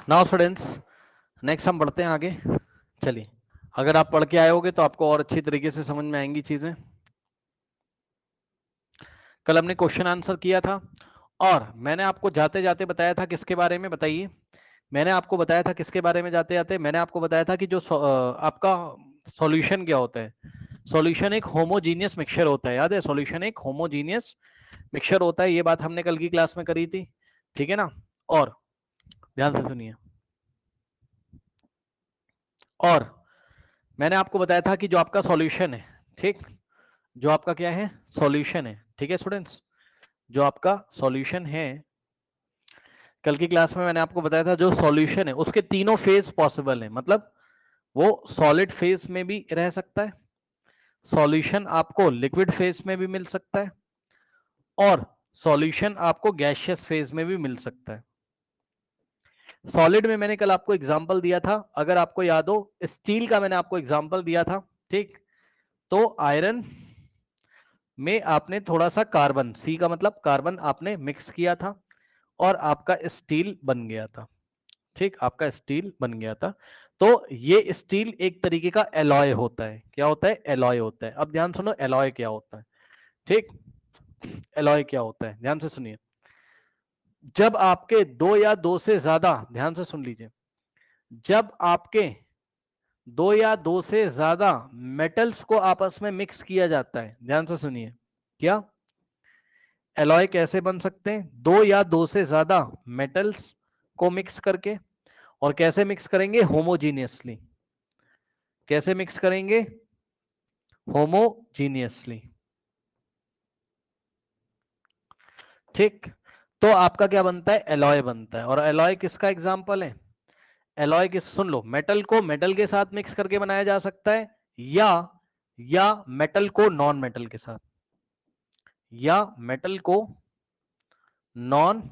Now students, next हम बढ़ते हैं आगे। चलिए, अगर आप पढ़ के आए होगे तो आपको और अच्छी तरीके से समझ में आएंगी चीजें। कल हमने क्वेश्चन आंसर किया था और मैंने आपको जाते जाते बताया था किसके बारे में, बताइए। मैंने आपको बताया था किसके बारे में जाते जाते, मैंने आपको बताया था कि जो आपका सॉल्यूशन क्या होता है। सॉल्यूशन एक होमोजीनियस मिक्सचर होता है, याद है? सॉल्यूशन एक होमोजीनियस मिक्सचर होता है, ये बात हमने कल की क्लास में करी थी, ठीक है ना। और ध्यान से सुनिए, और मैंने आपको बताया था कि जो आपका सॉल्यूशन है, ठीक, जो आपका क्या है, सॉल्यूशन है, ठीक है स्टूडेंट्स, जो आपका सॉल्यूशन है, कल की क्लास में मैंने आपको बताया था जो सॉल्यूशन है उसके तीनों फेज पॉसिबल है। मतलब वो सॉलिड फेज में भी रह सकता है, सॉल्यूशन आपको लिक्विड फेज में भी मिल सकता है, और सॉल्यूशन आपको गैसियस फेज में भी मिल सकता है। सॉलिड में मैंने कल आपको एग्जांपल दिया था, अगर आपको याद हो, स्टील का मैंने आपको एग्जांपल दिया था, ठीक। तो आयरन में आपने थोड़ा सा कार्बन, सी का मतलब कार्बन, आपने मिक्स किया था और आपका स्टील बन गया था, ठीक, आपका स्टील बन गया था। तो ये स्टील एक तरीके का एलॉय होता है। क्या होता है? एलॉय होता है। अब ध्यान सुनो, एलॉय क्या होता है, ठीक। एलॉय क्या होता है, ध्यान से सुनिए। जब आपके दो या दो से ज्यादा, ध्यान से सुन लीजिए, जब आपके दो या दो से ज्यादा मेटल्स को आपस में मिक्स किया जाता है, ध्यान से सुनिए, क्या एलॉय कैसे बन सकते हैं? दो या दो से ज्यादा मेटल्स को मिक्स करके। और कैसे मिक्स करेंगे? होमोजीनियसली। कैसे मिक्स करेंगे? होमोजीनियसली, ठीक। तो आपका क्या बनता है? एलॉय बनता है। और एलॉय किसका एग्जांपल है? एलॉय किस, सुन लो, मेटल को मेटल के साथ मिक्स करके बनाया जा सकता है, या मेटल को नॉन मेटल के साथ, या मेटल को नॉन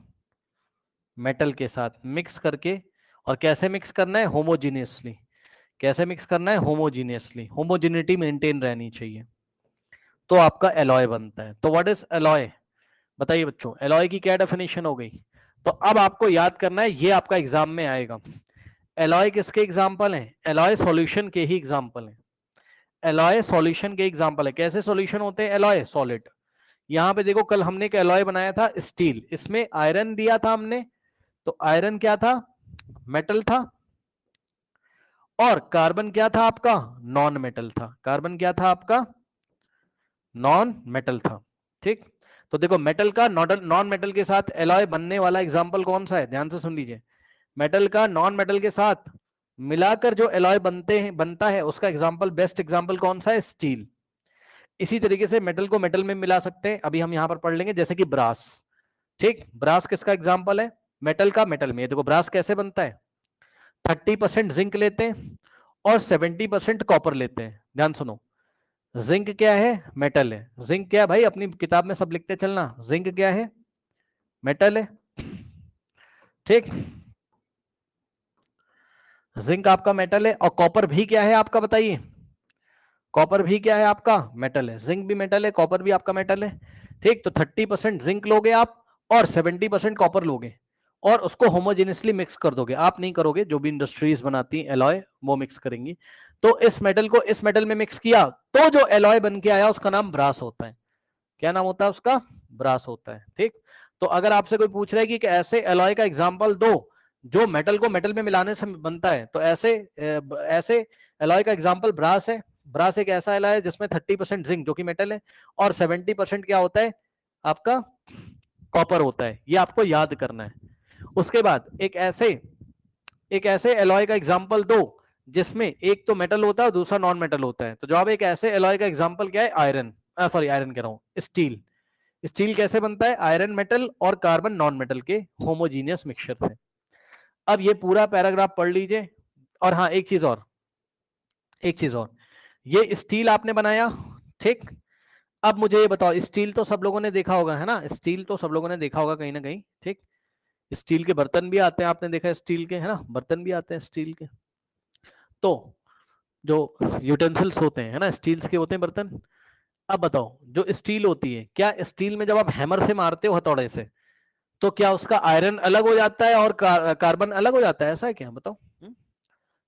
मेटल के साथ मिक्स करके। और कैसे मिक्स करना है? होमोजीनियसली। कैसे मिक्स करना है? होमोजीनियसली, होमोजिनिटी मेंटेन रहनी चाहिए, तो आपका एलॉय बनता है। तो व्हाट इज एलॉय? बताइए बच्चों, एलॉय की क्या डेफिनेशन हो गई? तो अब आपको याद करना है, ये आपका एग्जाम में आएगा। एलॉय किसके एग्जाम्पल है? एलॉय सॉल्यूशन के ही एग्जाम्पल है। एलॉय सॉल्यूशन के एग्जाम्पल है। कैसे सॉल्यूशन होते हैं एलॉय? सॉलिड। यहां पे देखो, कल हमने एक एलॉय बनाया था स्टील, इसमें आयरन दिया था हमने, तो आयरन क्या था? मेटल था। और कार्बन क्या था आपका? नॉन मेटल था। कार्बन क्या था आपका? नॉन मेटल था, ठीक। तो देखो, मेटल का नॉन मेटल के साथ एलॉय बनने वाला एग्जांपल कौन सा है? ध्यान से सुन लीजिए। मेटल का नॉन मेटल के साथ मिलाकर जो एलॉय बनते हैं, बनता है, उसका एग्जांपल, बेस्ट एग्जांपल कौन सा है? स्टील। इसी तरीके से मेटल को मेटल में मिला सकते हैं, अभी हम यहां पर पढ़ लेंगे, जैसे कि ब्रास, ठीक। ब्रास किसका एग्जांपल है? मेटल का मेटल में। देखो ब्रास कैसे बनता है, 30% जिंक लेते हैं और 70% कॉपर लेते हैं। ध्यान सुनो, जिंक क्या है? मेटल है। जिंक क्या है भाई? अपनी किताब में सब लिखते चलना, जिंक क्या है? मेटल है, ठीक। जिंक आपका मेटल है। और कॉपर भी क्या है आपका, बताइए? कॉपर भी क्या है आपका? मेटल है। जिंक भी मेटल है, कॉपर भी आपका मेटल है, ठीक। तो 30% जिंक लोगे आप और 70% कॉपर लोगे और उसको होमोजेनियसली मिक्स कर दोगे। आप नहीं करोगे, जो भी इंडस्ट्रीज बनाती हैं एलॉय, वो मिक्स करेंगी। तो इस मेटल को इस मेटल में मिक्स किया, तो जो एलॉय बन के आया उसका नाम ब्रास होता है। क्या नाम होता है उसका? ब्रास होता है, ठीक। तो अगर आपसे कोई पूछ रहा है कि ऐसे एलॉय का एग्जांपल दो जो मेटल को मेटल में मिलाने से बनता है, तो ऐसे एलॉय का एग्जांपल ब्रास है। ब्रास एक ऐसा एलॉय है जिसमें 30% जिंक, जो कि मेटल है, और 70% क्या होता है आपका? कॉपर होता है। ये आपको याद करना है। उसके बाद एक ऐसे एलॉय का एग्जांपल दो जिसमें एक तो मेटल होता है और दूसरा नॉन मेटल होता है। तो जवाब एक ऐसे एलॉय का एग्जांपल क्या है? आयरन, सॉरी आयरन कह रहा हूं, स्टील। स्टील कैसे बनता है? आयरन मेटल और कार्बन नॉन मेटल के होमोजीनियस मिक्सचर से। अब ये पूरा पैराग्राफ पढ़ लीजिए। और हाँ, एक चीज और, ये स्टील आपने बनाया, ठीक। अब मुझे ये बताओ, स्टील तो सब लोगों ने देखा होगा, है ना? स्टील तो सब लोगों ने देखा होगा कहीं ना कहीं, ठीक। स्टील के बर्तन भी आते हैं, आपने देखा है स्टील के, है ना? बर्तन भी आते हैं स्टील के। तो जो यूटेंसिल्स होते हैं, है ना, स्टील्स के होते हैं बर्तन। अब बताओ, जो स्टील होती है, क्या स्टील में जब आप हैमर से मारते हो हथौड़े से, तो क्या उसका आयरन अलग हो जाता है और कार्बन अलग हो जाता है, ऐसा है क्या, बताओ।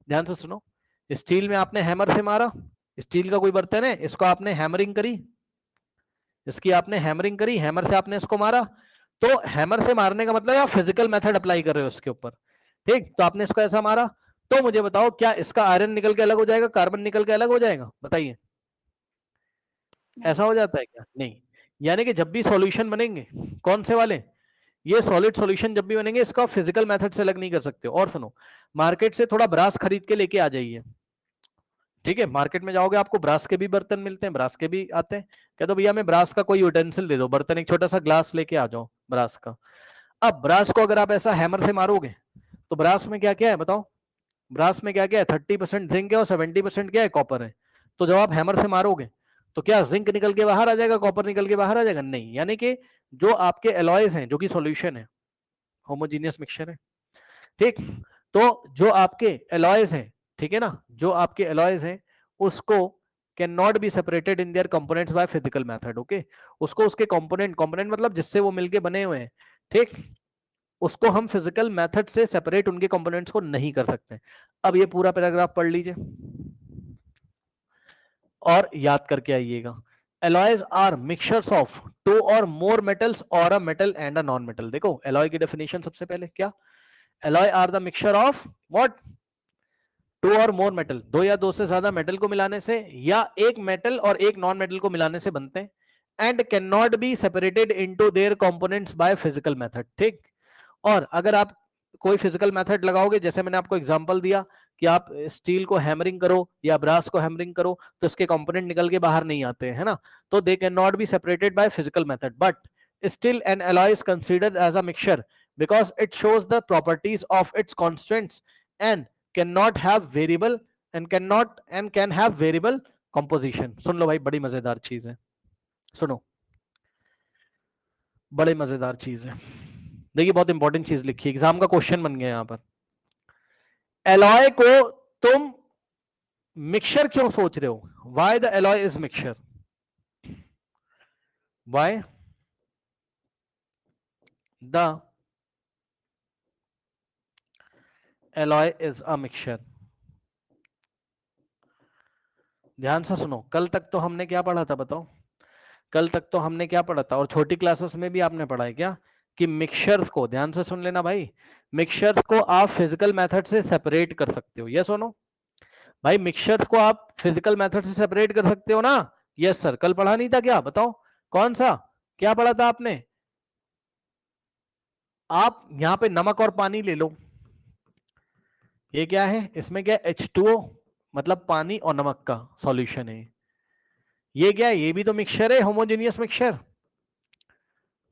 ध्यान से सुनो, स्टील में आपने हैमर से मारा, स्टील का कोई बर्तन है, इसको आपने हैमरिंग करी, इसकी आपने हैमरिंग करी, हैमर से आपने इसको मारा, तो हैमर से मारने का मतलब आप फिजिकल मेथड अप्लाई कर रहे हो उसके ऊपर, ठीक। तो आपने इसको ऐसा मारा, तो मुझे बताओ क्या इसका आयरन निकल के अलग हो जाएगा, कार्बन निकल के अलग हो जाएगा, बताइए। ऐसा हो जाता है क्या, नहीं। यानी कि जब भी सॉल्यूशन बनेंगे, कौन से वाले, ये सॉलिड सॉल्यूशन जब भी बनेंगे, इसका फिजिकल मेथड से अलग नहीं कर सकते। और सुनो, मार्केट से थोड़ा ब्रास खरीद के लेके आ जाइए, ठीक है। मार्केट में जाओगे आपको ब्रास के भी बर्तन मिलते हैं, ब्रास के भी आते हैं, कह दो भैया मैं ब्रास का कोई यूटेंसिल दे दो, बर्तन एक छोटा सा ग्लास लेके आ जाओ ब्रास का। अब ब्रास को अगर आप ऐसा हैमर से मारोगे, तो ब्रास में क्या क्या है बताओ, ब्रास में क्या क्या है, 30% जिंक है और 70% क्या है, कॉपर है। तो जब आप हैमर से मारोगे, तो क्या जिंक निकल के बाहर आ जाएगा, कॉपर निकल के बाहर आ जाएगा, नहीं। यानी कि जो आपके एलॉयज हैं, जो कि सॉल्यूशन है, होमोजीनियस मिक्सचर है, ठीक। तो जो आपके एलॉयज हैं, ठीक है ना, जो आपके एलॉयज हैं, उसको can not be separated in their components by physical method, okay. उसको उसके कंपोनेंट, कंपोनेंट मतलब जिससे वो मिलके बने हुए हैं, ठीक, उसको हम फिजिकल मेथड से सेपरेट उनके कंपोनेंट्स को नहीं कर सकते। अब ये पूरा पैराग्राफ पढ़ लीजिए और याद करके आइएगा। Alloys are mixtures of two और मोर मेटल्स और a metal and a non metal. देखो एलॉय की डेफिनेशन सबसे पहले क्या, alloy are the mixture of what, two और मोर मेटल, दो या दो से ज्यादा मेटल को मिलाने से, या एक मेटल और एक नॉन मेटल को मिलाने से बनते हैं, and can not be separated into their components by physical method, ठीक। और अगर आप कोई फिजिकल मेथड लगाओगे, जैसे मैंने आपको एग्जांपल दिया कि आप स्टील को हैमरिंग करो या ब्रास को हैमरिंग करो, तो इसके कंपोनेंट निकल के बाहर नहीं आते हैं, है ना। तो दे can not be separated by physical method, but still an alloy is considered as a mixture because it shows the properties of its constants and cannot have variable and can have variable composition। सुन लो भाई, बड़ी मजेदार चीज है, सुनो, बड़े मजेदार चीज है। देखिए बहुत इंपॉर्टेंट चीज लिखी, एग्जाम का क्वेश्चन बन गया यहां पर। एलॉय को तुम मिक्सचर क्यों सोच रहे हो, why the alloy is mixture, why the alloy is a mixture. ध्यान से सुनो, कल तक तो हमने क्या पढ़ा था बताओ, कल तक तो हमने क्या पढ़ा था, और छोटी क्लासेस में भी आपने पढ़ा है क्या, कि मिक्सचर्स को, ध्यान से सुन लेना भाई, मिक्सचर्स को आप फिजिकल मेथड से सेपरेट कर सकते हो, यस सुनो भाई, मिक्सचर्स को आप फिजिकल मेथड से सेपरेट कर सकते हो ना, यस सर। कल पढ़ा नहीं था क्या, बताओ कौन सा, क्या पढ़ा था आपने। आप यहां पे नमक और पानी ले लो, ये क्या है, इसमें क्या H2O, मतलब पानी और नमक का सॉल्यूशन है। ये क्या है, ये भी तो मिक्सचर है, होमोजेनियस मिक्सचर,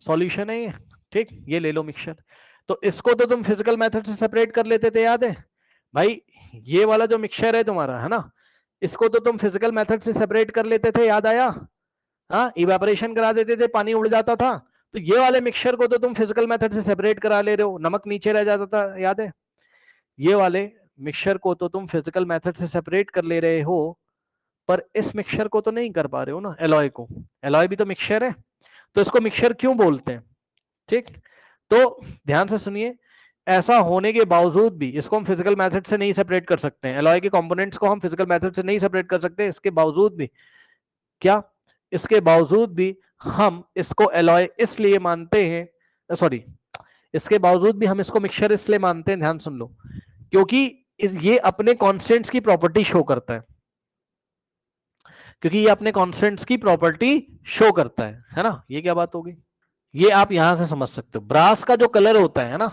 सॉल्यूशन है ये, ठीक। ये ले लो मिक्सचर, तो इसको तो तुम फिजिकल मेथड से सेपरेट कर लेते थे, याद है भाई। ये वाला जो मिक्सचर है तुम्हारा, है ना, इसको तो तुम फिजिकल मेथड से सेपरेट कर लेते थे, याद आया, हाँ, इवेपोरेशन करा देते थे, पानी उड़ जाता था। तो ये वाले मिक्सचर को तो तुम फिजिकल मेथड से सेपरेट करा ले रहे हो, नमक नीचे रह जाता था, याद है। ये वाले मिक्सचर को तो तुम फिजिकल मेथड से सेपरेट कर ले रहे हो, पर इस मिक्सचर को तो नहीं कर पा रहे हो ना, एलॉय को, एलॉय भी तो मिक्सचर है, तो इसको मिक्सचर क्यों बोलते हैं, ठीक। तो ध्यान से सुनिए, ऐसा होने के बावजूद भी इसको हम फिजिकल मेथड से नहीं सेपरेट कर सकते हैं, एलॉय के कंपोनेंट्स को हम फिजिकल मेथड से नहीं सेपरेट कर सकते, इसके बावजूद भी क्या, इसके बावजूद भी हम इसको एलॉय इसलिए मानते हैं, सॉरी, इसके बावजूद भी हम इसको मिक्सचर इसलिए मानते हैं, ध्यान सुन लो, क्योंकि ये अपने कॉन्स्टेंट्स की प्रॉपर्टी शो करता है, क्योंकि ये अपने कॉन्स्टेंट्स की प्रॉपर्टी शो करता है ना। ये क्या बात होगी, ये आप यहां से समझ सकते हो, ब्रास का जो कलर होता है ना,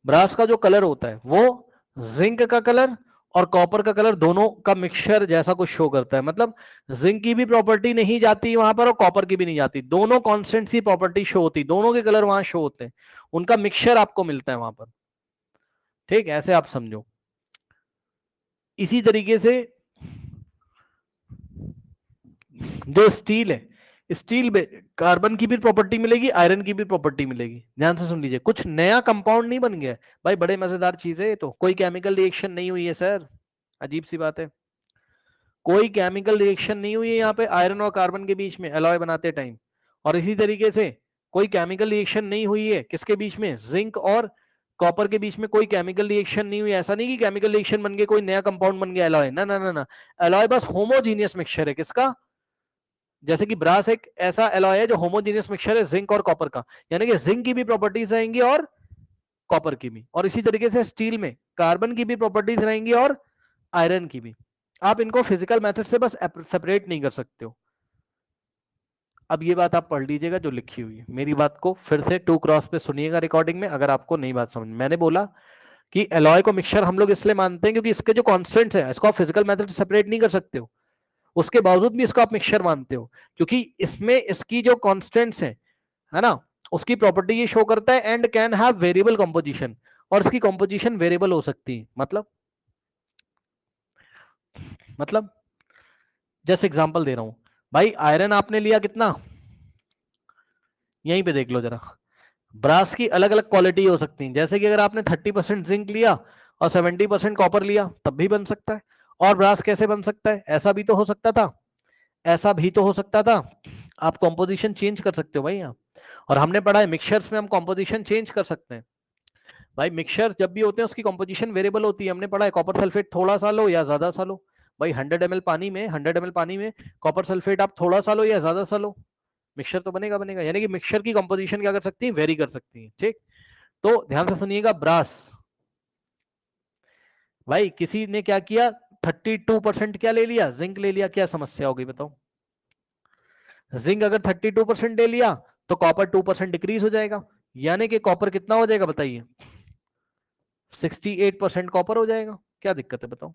ब्रास का जो कलर होता है वो जिंक का कलर और कॉपर का कलर दोनों का मिक्सचर जैसा कुछ शो करता है, मतलब जिंक की भी प्रॉपर्टी नहीं जाती वहां पर और कॉपर की भी नहीं जाती, दोनों कॉन्स्टेंट की प्रॉपर्टी शो होती, दोनों के कलर वहां शो होते हैं, उनका मिक्सचर आपको मिलता है वहां पर, ठीक, ऐसे आप समझो। इसी तरीके से जो स्टील है, स्टील में कार्बन की भी प्रॉपर्टी मिलेगी, आयरन की भी प्रॉपर्टी मिलेगी, ध्यान से सुन लीजिए, कुछ नया कंपाउंड नहीं बन गया भाई, बड़े मजेदार चीज है ये तो, कोई केमिकल रिएक्शन नहीं हुई है सर, अजीब सी बात है, कोई केमिकल रिएक्शन नहीं हुई है यहाँ पे आयरन और कार्बन के बीच में एलॉय बनाते टाइम। और इसी तरीके से कोई केमिकल रिएक्शन नहीं हुई है किसके बीच में, जिंक और कॉपर के बीच में कोई केमिकल रिएक्शन नहीं हुई। ऐसा नहीं कि केमिकल रिएक्शन बन के कोई नया कंपाउंड बन गया एलॉय, ना ना ना ना, एलॉय बस होमोजीनियस मिक्सचर है किसका, जैसे कि ब्रास एक ऐसा एलॉय है जो होमोजीनियस मिक्सचर है जिंक और कॉपर का, यानी कि जिंक की भी प्रॉपर्टीज रहेंगी और कॉपर की भी, और इसी तरीके से स्टील में कार्बन की भी प्रॉपर्टीज रहेंगी और आयरन की भी। आप इनको फिजिकल मेथड से बस सेपरेट नहीं कर सकते हो। अब ये बात आप पढ़ लीजिएगा जो लिखी हुई है, मेरी बात को फिर से 2 क्रॉस पे सुनिएगा रिकॉर्डिंग में अगर आपको नई बात समझ। मैंने बोला कि एलॉय को मिक्सचर हम लोग इसलिए मानते हैं क्योंकि इसके जो कॉन्स्टेंट्स है इसको आप फिजिकल मेथड से सेपरेट नहीं कर सकते हो, उसके बावजूद भी इसको आप मिक्सचर मानते हो क्योंकि इसमें इसकी जो कॉन्स्टेंट्स है ना, उसकी प्रॉपर्टी ये शो करता है and can have variable composition, और इसकी कंपोजिशन वेरिएबल हो सकती है। मतलब जैसे एग्जांपल दे रहा हूं भाई, आयरन आपने लिया कितना, यहीं पे देख लो जरा, ब्रास की अलग अलग क्वालिटी हो सकती है, जैसे कि अगर आपने 30% जिंक लिया और 70% कॉपर लिया तब भी बन सकता है। और ब्रास कैसे बन सकता है, ऐसा भी तो हो सकता था, ऐसा भी तो हो सकता था। आप कॉम्पोजिशन चेंज कर सकते हो भाई यहाँ, और हमने पढ़ा है मिक्सचर्स में हम कॉम्पोजिशन चेंज कर सकते हैं। भाई मिक्सचर जब भी होते हैं उसकी कॉम्पोजिशन वेरिएबल होती है, हमने पढ़ा है कॉपर सल्फेट थोड़ा सा लो या ज्यादा सा लो। भाई 100 ml पानी में कॉपर सल्फेट आप थोड़ा सा लो या ज्यादा सा लो, मिक्सचर तो बनेगा बनेगा, यानी कि मिक्सचर की कंपोजिशन क्या कर सकती है, वेरी कर सकती है। ठीक, तो ध्यान से सुनिएगा, ब्रास भाई किसी ने क्या किया, 32% क्या ले लिया, जिंक ले लिया, क्या समस्या होगी बताओ। जिंक अगर 32% ले लिया तो कॉपर 2% डिक्रीज हो जाएगा, यानी कि कॉपर कितना हो जाएगा बताइए, 68% कॉपर हो जाएगा, क्या दिक्कत है बताओ।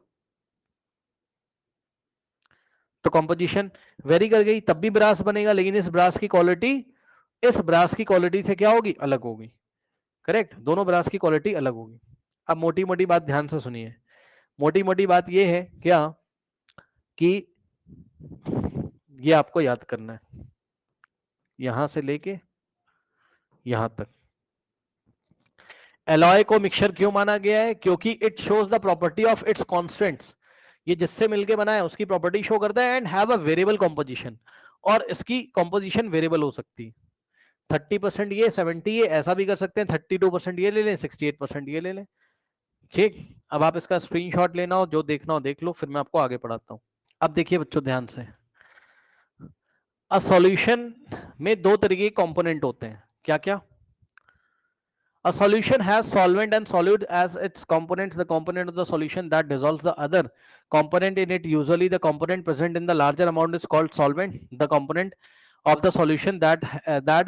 तो कंपोजिशन वेरी कर गई, तब भी ब्रास बनेगा, लेकिन इस ब्रास की क्वालिटी इस ब्रास की क्वालिटी से क्या होगी, अलग होगी। करेक्ट, दोनों ब्रास की क्वालिटी अलग होगी। अब मोटी मोटी बात ध्यान से सुनिए, मोटी मोटी बात यह है क्या कि ये आपको याद करना है, यहां से लेके यहां तक। एलॉय को मिक्सचर क्यों माना गया है, क्योंकि it shows the property of its constants, ये जिससे मिलके बना है उसकी प्रॉपर्टी शो करता है, and have a variable composition, और इसकी कॉम्पोजिशन वेरिएबल हो सकती है। 30% ये 70 ये ऐसा भी कर सकते हैं, 32% ये ले लें, 68% ये ले लें। ठीक, अब आप इसका स्क्रीनशॉट लेना हो, जो देखना हो देख लो, फिर मैं आपको आगे पढ़ाता हूँ। अब देखिए बच्चों ध्यान से, अ सॉल्यूशन में दो तरीके के कंपोनेंट होते हैं, क्या क्या। A solution has solvent and solute as its components. The component of the solution that dissolves the other component in it, usually the component present in the larger amount, is called solvent. The component of the solution that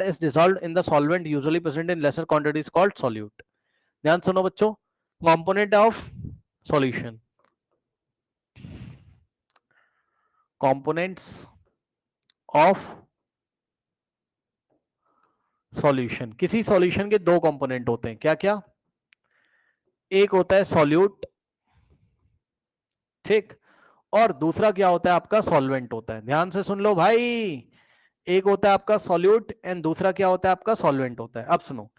is dissolved in the solvent, usually present in lesser quantity, is called solute. ध्यान सुनो बच्चों, component of solution, components of solution, किसी solution के दो component होते हैं, क्या क्या, एक होता है solute, ठीक, और दूसरा क्या होता है आपका सॉल्वेंट होता है। ध्यान से सुन लो भाई, एक होता है आपका सॉल्यूट एंड दूसरा क्या होता है आपका सॉल्वेंट होता है। अब सुनो,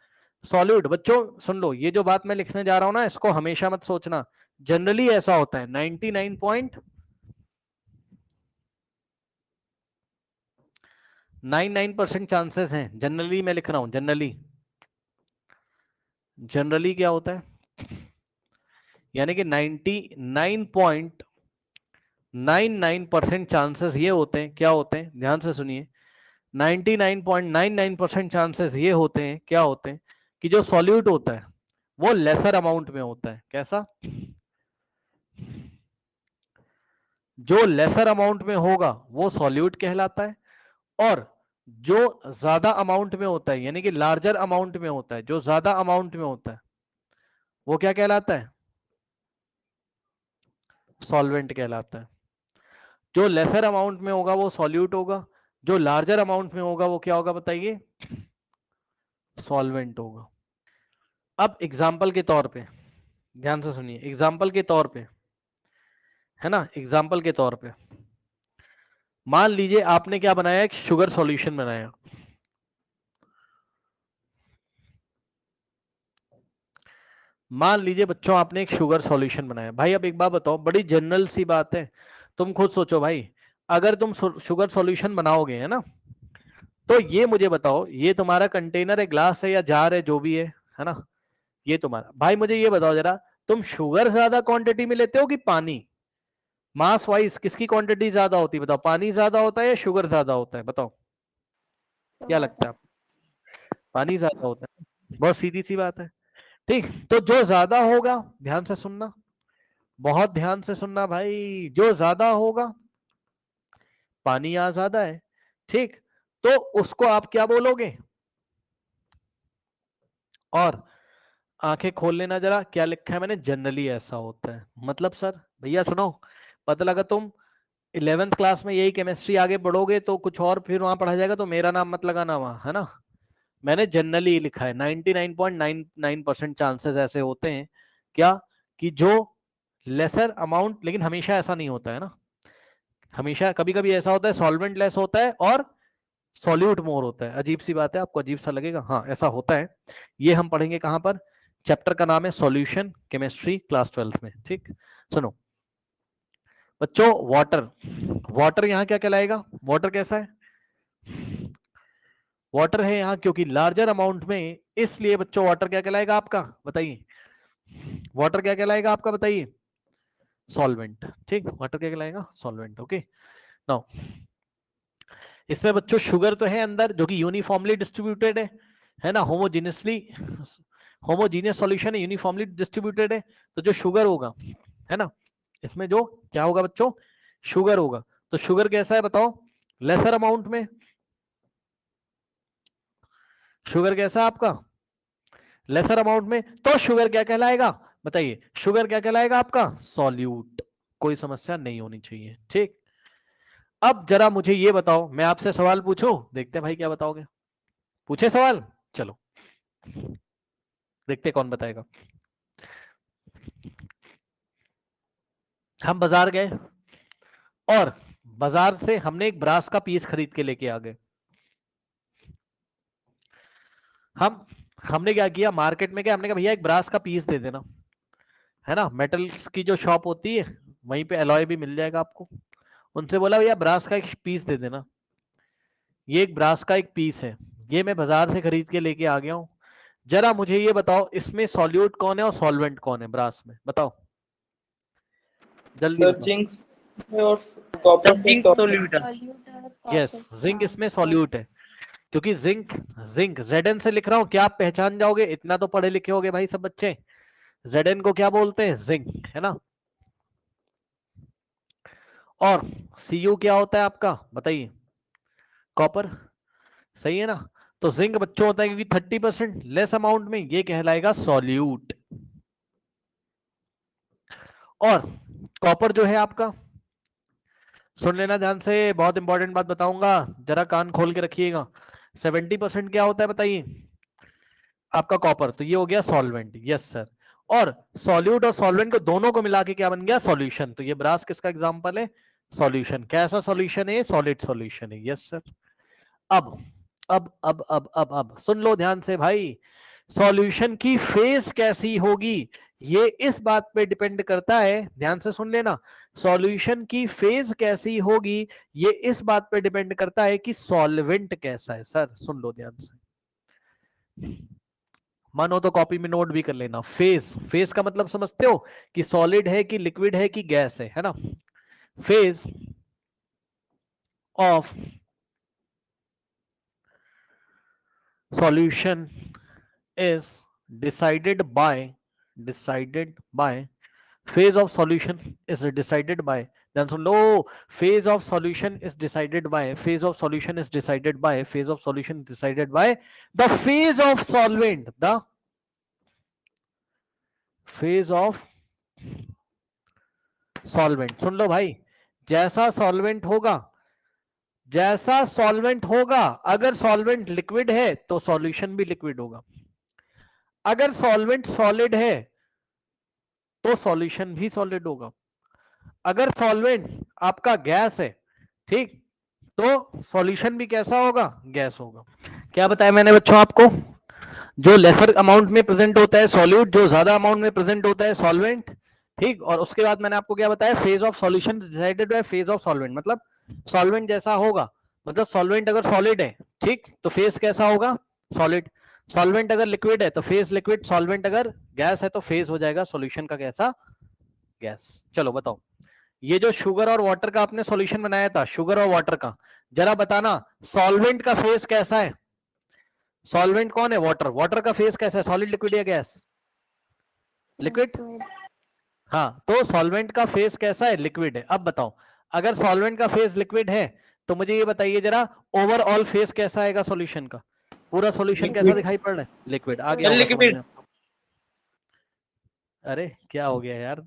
सॉल्यूट बच्चों सुन लो, ये जो बात मैं लिखने जा रहा हूं ना इसको हमेशा मत सोचना, जनरली ऐसा होता है 99.99% चांसेस हैं, जनरली मैं लिख रहा हूं, जनरली, जनरली क्या होता है, यानी कि 99.99% चांसेस ये होते हैं, क्या होते हैं, ध्यान से सुनिए, 99.99% चांसेस ये होते हैं, क्या होते हैं, कि जो सॉल्यूट होता है वो लेसर अमाउंट में होता है। कैसा, जो लेसर अमाउंट में होगा वो सॉल्यूट कहलाता है, और जो ज्यादा अमाउंट में होता है, यानी कि लार्जर अमाउंट में होता है, जो ज्यादा अमाउंट में होता है वो क्या कहलाता है, सॉल्वेंट कहलाता है। जो लेसर अमाउंट में होगा वो सॉल्यूट होगा, जो लार्जर अमाउंट में होगा वो क्या होगा बताइए, सॉल्वेंट होगा। अब एग्जाम्पल के तौर पे ध्यान से सुनिए, एग्जाम्पल के तौर पे, है ना, एग्जाम्पल के तौर पे मान लीजिए आपने क्या बनाया, एक शुगर सॉल्यूशन बनाया। मान लीजिए बच्चों आपने एक शुगर सॉल्यूशन बनाया। भाई अब एक बात बताओ, बड़ी जनरल सी बात है, तुम खुद सोचो भाई, अगर तुम शुगर सॉल्यूशन बनाओगे, है ना, तो ये मुझे बताओ, ये तुम्हारा कंटेनर है, ग्लास है या जार है, जो भी है ना, ये तुम्हारा। भाई मुझे ये बताओ जरा, तुम शुगर ज्यादा क्वांटिटी में लेते हो कि पानी? मास वाइज किसकी क्वांटिटी ज्यादा होती है बताओ, पानी ज्यादा होता है या शुगर ज्यादा होता है? बताओ क्या लगता है आपको? पानी ज्यादा होता है, बहुत सीधी सी बात है। ठीक, तो जो ज्यादा होगा, ध्यान से सुनना, बहुत ध्यान से सुनना भाई, जो ज्यादा होगा, पानी यहां ज्यादा है, ठीक, तो उसको आप क्या बोलोगे? और आंखें खोल लेना जरा, क्या लिखा है मैंने, जनरली ऐसा होता है। मतलब सर भैया सुनो, पता लगा तुम 11th क्लास में यही केमिस्ट्री आगे बढ़ोगे तो कुछ और फिर वहां पढ़ा जाएगा, तो मेरा नाम मत लगाना वहां, है ना। मैंने जनरली लिखा है, 99.99% चांसेस ऐसे होते हैं क्या, कि जो लेसर अमाउंट, लेकिन हमेशा ऐसा नहीं होता है ना, हमेशा कभी कभी ऐसा होता है सॉल्वेंट लेस होता है और सॉल्यूट मोर होता है। अजीब सी बात है, आपको अजीब सा लगेगा, हाँ ऐसा होता है। ये हम पढ़ेंगे कहां पर, चैप्टर का नाम है सॉल्यूशन केमिस्ट्री, क्लास 12th में। ठीक, सुनो बच्चों, वाटर, वाटर यहाँ क्या कहलाएगा, वाटर कैसा है, वाटर है यहाँ क्योंकि लार्जर अमाउंट में, इसलिए बच्चों वाटर क्या कहलाएगा आपका, बताइए, वाटर क्या कहलाएगा आपका, बताइए, सॉल्वेंट। ठीक, वाटर क्या कहलाएगा, सॉल्वेंट। ओके, नाउ इसमें बच्चों शुगर तो है अंदर, जो कि यूनिफॉर्मली डिस्ट्रीब्यूटेड है ना, होमोजीनियसली, होमोजीनियस सॉल्यूशन है, यूनिफॉर्मली डिस्ट्रीब्यूटेड है, तो जो शुगर होगा, है ना, इसमें जो क्या होगा बच्चों, शुगर होगा। तो शुगर कैसा है बताओ, लेसर अमाउंट में, शुगर कैसा है आपका, लेसर अमाउंट में, तो शुगर क्या कहलाएगा, बताइए, शुगर क्या कहलाएगा आपका, सॉल्यूट। कोई समस्या नहीं होनी चाहिए। ठीक, अब जरा मुझे ये बताओ, मैं आपसे सवाल पूछूं, देखते हैं भाई क्या बताओगे, पूछे सवाल, चलो देखते कौन बताएगा। हम बाजार गए और बाजार से हमने एक ब्रास का पीस खरीद के लेके आ गए। हमने क्या किया, मार्केट में गए, हमने कहा भैया एक ब्रास का पीस दे देना, है ना, मेटल्स की जो शॉप होती है वहीं पे एलॉय भी मिल जाएगा आपको। उनसे बोला भैया ब्रास का एक पीस दे देना, ये एक ब्रास का एक पीस है, ये मैं बाजार से खरीद के लेके आ गया हूं। जरा मुझे ये बताओ, इसमें सॉल्यूट कौन है और सॉल्वेंट कौन है ब्रास में, बताओ जल्दी सर बताओ। जिंक और कॉपर सब पे जिंक सॉल्यूट है। यस, जिंक इसमें सॉल्यूट है, क्योंकि जिंक, जिंक Zn से लिख रहा हूं, क्या आप पहचान जाओगे, इतना तो पढ़े लिखे होगे भाई सब बच्चे, Zn को क्या बोलते हैं, जिंक, है ना। और Cu क्या होता है आपका, बताइए, कॉपर, सही है ना। तो जिंक बच्चों होता है क्योंकि 30% लेस अमाउंट में, ये कहलाएगा सॉल्यूट। और कॉपर जो है आपका, सुन लेना ध्यान से, बहुत इंपॉर्टेंट बात बताऊंगा, जरा कान खोल के रखिएगा। 70% क्या होता है बताइए आपका, कॉपर, तो ये हो गया सॉल्वेंट, यस सर। और सॉल्यूट और सॉल्वेंट को दोनों को मिला के क्या बन गया, सॉल्यूशन। तो ये ब्रास किसका एग्जांपल है, सॉल्यूशन। कैसा सॉल्यूशन है, सॉलिड सॉल्यूशन है, यस सर। अब अब सुन लो ध्यान से भाई, सॉल्यूशन की फेज कैसी होगी, ये इस बात पे डिपेंड करता है, ध्यान से सुन लेना, सॉल्यूशन की फेज कैसी होगी ये इस बात पे डिपेंड करता है कि सॉल्वेंट कैसा है। सर सुन लो ध्यान से, मानो तो कॉपी में नोट भी कर लेना। फेज, फेज का मतलब समझते हो कि सॉलिड है कि लिक्विड है कि गैस है ना। Phase of solution is decided by phase of solution is decided by, then soon low, phase of solution is decided by, phase of solution is decided by, phase of solution is decided by the phase of solvent, the phase of solvent। सुन लो भाई, जैसा solvent होगा, जैसा solvent होगा, अगर solvent liquid है तो solution भी liquid होगा, अगर सॉल्वेंट सॉलिड है तो सॉल्यूशन भी सॉलिड होगा, अगर सॉल्वेंट आपका गैस है, ठीक, तो सॉल्यूशन भी कैसा होगा, गैस होगा। क्या बताया मैंने बच्चों आपको, जो लेसर अमाउंट में प्रेजेंट होता है सॉल्यूट, जो ज्यादा अमाउंट में प्रेजेंट होता है सॉल्वेंट। ठीक, और उसके बाद मैंने आपको क्या बताया, phase of solution decided by phase of solvent, मतलब सॉल्वेंट जैसा होगा, मतलब सॉल्वेंट अगर सॉलिड है ठीक, तो फेस कैसा होगा, सॉलिड। सॉल्वेंट अगर लिक्विड है तो फेस लिक्विड, सॉल्वेंट अगर गैस है तो फेस हो जाएगा सॉल्यूशन का कैसा, गैस। चलो बताओ, ये जो शुगर और वाटर का आपने सॉल्यूशन बनाया था, शुगर और वाटर का, जरा बताना सॉल्वेंट का फेस कैसा है। सॉल्वेंट कौन है, वाटर। वाटर का फेस कैसा है, सॉलिड लिक्विड या गैस, लिक्विड। हाँ, तो सॉल्वेंट का फेस कैसा है, लिक्विड है। अब बताओ, अगर सॉल्वेंट का फेस लिक्विड है तो मुझे ये बताइए जरा, ओवरऑल फेस कैसा आएगा सॉल्यूशन का, पूरा सॉल्यूशन कैसा दिखाई पड़ रहा है, लिक्विड। आ गया होगा समझ लिक्विड। में आपको। अरे क्या हो गया यार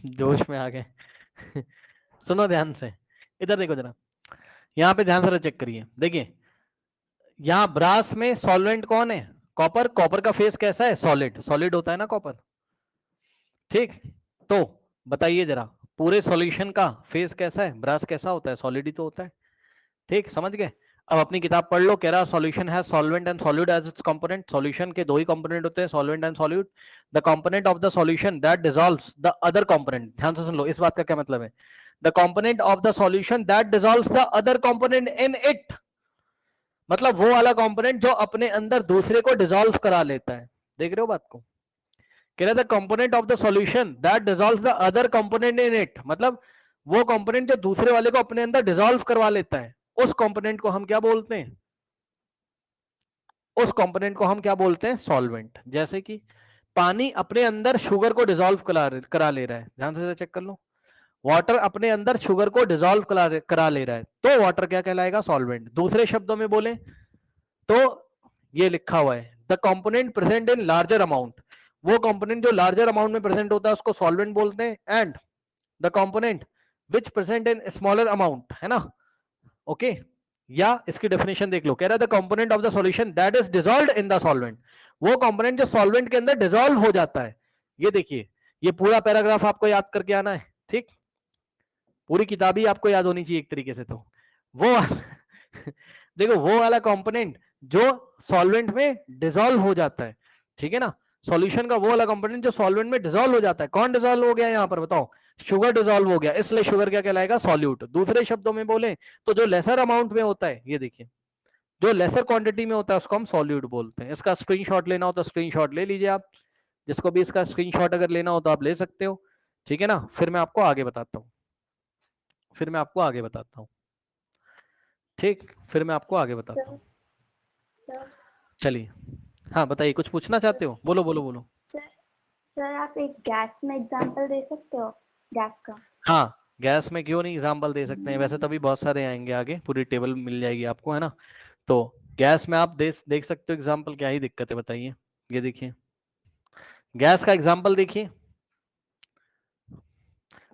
जोश में आ गए सुनो ध्यान से, इधर देखो जरा, यहाँ पे ध्यान से चेक करिए। देखिए यहाँ ब्रास में सॉल्वेंट कौन है, कॉपर। कॉपर का फेस कैसा है, सॉलिड। सॉलिड होता है ना कॉपर, ठीक। तो बताइए जरा, पूरे सॉल्यूशन का फेस कैसा है, ब्रास कैसा होता है, सॉलिड ही तो होता है, ठीक। समझ गए। अब अपनी किताब पढ़ लो, कह रहा solution has solvent and solute as its component. Solution के दो ही कंपोनेंट होते हैं, solvent and solute. The component of the solution that dissolves the other component. ध्यान से सुन लो, इस बात का क्या मतलब है, the component of the solution that dissolves the other component in it, मतलब वो वाला कंपोनेंट जो अपने अंदर दूसरे को डिसॉल्व करा लेता है। देख रहे हो बात को, कह रहा था component of the solution that dissolves the other component in it, मतलब वो कंपोनेंट जो दूसरे वाले को अपने अंदर डिसॉल्व करवा लेता है, उस कंपोनेंट को हम क्या बोलते हैं, उस कंपोनेंट को हम क्या बोलते हैं, सॉल्वेंट। जैसे कि पानी अपने अंदर शुगर को डिसॉल्व करा ले रहा है, ध्यान से चेक कर लो। वाटर अपने अंदर शुगर को डिसॉल्व करा ले रहा है, तो वाटर क्या कहलाएगा, सॉल्वेंट। दूसरे शब्दों में बोले तो ये लिखा हुआ है, the component present in larger amount, वो कंपोनेंट जो लार्जर अमाउंट में प्रेजेंट होता है उसको सॉल्वेंट बोलते हैं। And the component which present in smaller amount, है ना, ओके। या इसकी डेफिनेशन देख लो, कह रहा है the component of the solution that is dissolved in the solvent, वो कंपोनेंट जो सॉल्वेंट के अंदर डिसॉल्व हो जाता है। ये देखिए, ये पूरा पैराग्राफ आपको याद करके आना है, ठीक। पूरी किताब ही आपको याद होनी चाहिए एक तरीके से। तो वो देखो, वो वाला कंपोनेंट जो सॉल्वेंट में डिसॉल्व हो जाता है, ठीक है ना, सॉल्यूशन का वो वाला कंपोनेंट जो सॉल्वेंट में डिसॉल्व हो जाता है। कौन डिसॉल्व हो गया यहाँ पर बताओ, शुगर डिसॉल्व हो गया, इसलिए शुगर क्या कहलाएगा, सॉल्यूट। दूसरे शब्दों में बोले तो जो लेसर अमाउंट में होता है, ये देखिए, जो लेसर क्वांटिटी में होता है उसको हम सॉल्यूट बोलते हैं। इसका स्क्रीनशॉट लेना हो तो स्क्रीनशॉट ले लीजिए आप, जिसको भी इसका स्क्रीनशॉट अगर लेना हो तो आप ले सकते हो, ठीक है ना। फिर मैं आपको आगे बताता हूँ, फिर मैं आपको आगे बताता हूँ, ठीक, फिर मैं आपको आगे बताता हूँ। चलिए, हाँ बताइए, कुछ पूछना चाहते हो, बोलो बोलो बोलो। सर आप एक गैस में एग्जांपल दे सकते हो, गैस का। हाँ, गैस में क्यों नहीं एग्जाम्पल दे सकते हैं, वैसे तभी बहुत सारे आएंगे आगे, पूरी टेबल मिल जाएगी आपको, है ना। तो गैस में आप देख सकते हो एग्जाम्पल, क्या ही दिक्कत है बताइए। ये देखिए, गैस का एग्जाम्पल देखिए,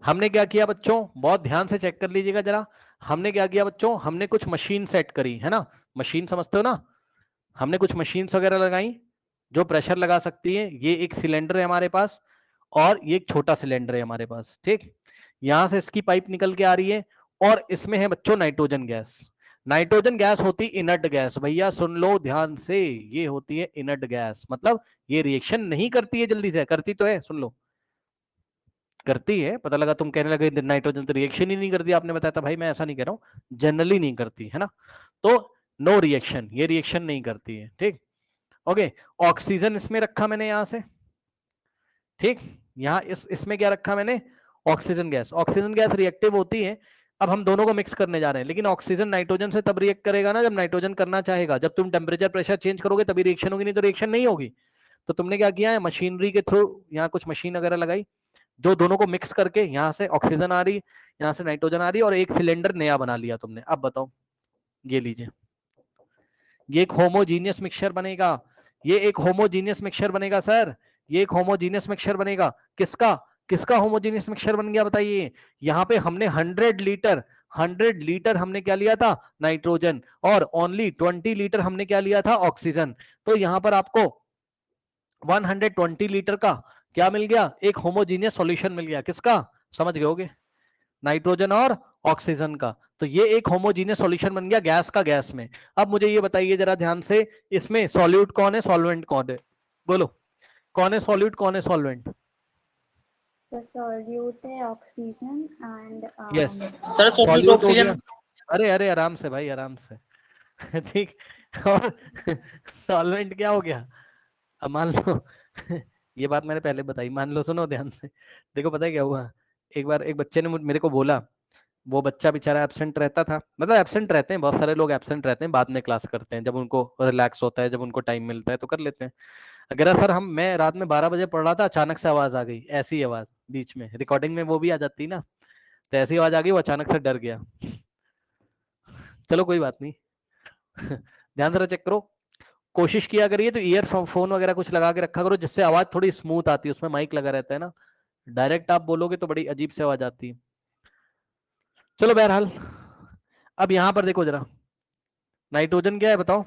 हमने क्या किया बच्चों, बहुत ध्यान से चेक कर लीजिएगा जरा। हमने क्या किया बच्चों, हमने कुछ मशीन सेट करी, है ना, मशीन समझते हो ना, हमने कुछ मशीन्स वगैरह लगाई जो प्रेशर लगा सकती है। ये एक सिलेंडर है हमारे पास, और ये एक छोटा सिलेंडर है हमारे पास, ठीक। यहां से इसकी पाइप निकल के आ रही है, और इसमें है बच्चों नाइट्रोजन गैस। नाइट्रोजन गैस होती इनर्ट गैस, भैया सुन लो ध्यान से, ये होती है इनर्ट गैस, मतलब ये रिएक्शन नहीं करती है जल्दी से, करती तो है, सुन लो, करती है। पता लगा तुम कहने लगे नाइट्रोजन तो रिएक्शन ही नहीं करती, आपने बताया था भाई, मैं ऐसा नहीं कह रहा हूं, जनरली नहीं करती, है ना। तो नो रिएक्शन, ये रिएक्शन नहीं करती है, ठीक। ओके, ऑक्सीजन इसमें रखा मैंने यहां से, ठीक। यहाँ इसमें क्या रखा मैंने, oxygen gas. Oxygen gas reactive होती है। अब हम दोनों को मिक्स करने जा रहे हैं, लेकिन ऑक्सीजन नाइट्रोजन से तब रिएक्ट करेगा ना जब नाइट्रोजन करना चाहेगा। जब तुम टेम्परेचर प्रेशर चेंज करोगे तभी रिएक्शन होगी, नहीं तो रिएक्शन नहीं होगी। तो तुमने क्या किया है, मशीनरी के थ्रू यहाँ कुछ मशीन वगैरह लगाई जो दोनों को मिक्स करके, यहाँ से ऑक्सीजन आ रही, यहाँ से नाइट्रोजन आ रही, और एक सिलेंडर नया बना लिया तुमने। अब बताओ, ये लीजिए, ये एक होमोजीनियस मिक्सचर बनेगा, ये एक होमोजीनियस मिक्सचर बनेगा सर, ये एक होमोजीनियस मिक्सचर बनेगा। किसका किसका होमोजीनियस मिक्सचर बन गया बताइए। यहाँ पे हमने 100 लीटर हमने क्या लिया था, नाइट्रोजन, और ओनली 20 लीटर हमने क्या लिया था, ऑक्सीजन। तो यहाँ पर आपको 120 लीटर का क्या मिल गया, एक होमोजीनियस सॉल्यूशन मिल गया। किसका, समझ गए होगे, नाइट्रोजन और ऑक्सीजन का। तो ये एक होमोजीनियस सॉल्यूशन बन गया गैस का, गैस में। अब मुझे ये बताइए जरा ध्यान से, इसमें सॉल्यूट कौन है, सॉल्वेंट कौन है, बोलो, कौन है सॉल्यूट, कौन है सॉल्वेंट। The solute है oxygen and yes, sir solute solute हो गया। ऑक्सीजन। अरे अरे आराम से भाई, आराम से। ठीक। और सॉल्वेंट क्या हो गया? अब मान लो ये बात मैंने पहले बताई, मान लो, सुनो ध्यान से। देखो पता है क्या हुआ, एक बार एक बच्चे ने मेरे को बोला, वो बच्चा बेचारा एब्सेंट रहता था, मतलब एब्सेंट रहते हैं, बहुत सारे लोग एब्सेंट रहते हैं, बाद में क्लास करते हैं, जब उनको रिलैक्स होता है, जब उनको टाइम मिलता है तो कर लेते हैं। अगर सर मैं रात में 12 बजे पढ़ रहा था, अचानक से आवाज आ गई, ऐसी आवाज बीच में, रिकॉर्डिंग में वो भी आ जाती ना, तो ऐसी आवाज आ गई, वो अचानक से डर गया। चलो कोई बात नहीं। ध्यान से चेक करो, कोशिश किया करिए तो ईयरफोन वगैरह कुछ लगा के रखा करो, जिससे आवाज थोड़ी स्मूथ आती है, उसमें माइक लगा रहता है ना, डायरेक्ट आप बोलोगे तो बड़ी अजीब से आवाज आती है। चलो बहरहाल, अब यहां पर देखो जरा, नाइट्रोजन क्या है बताओ?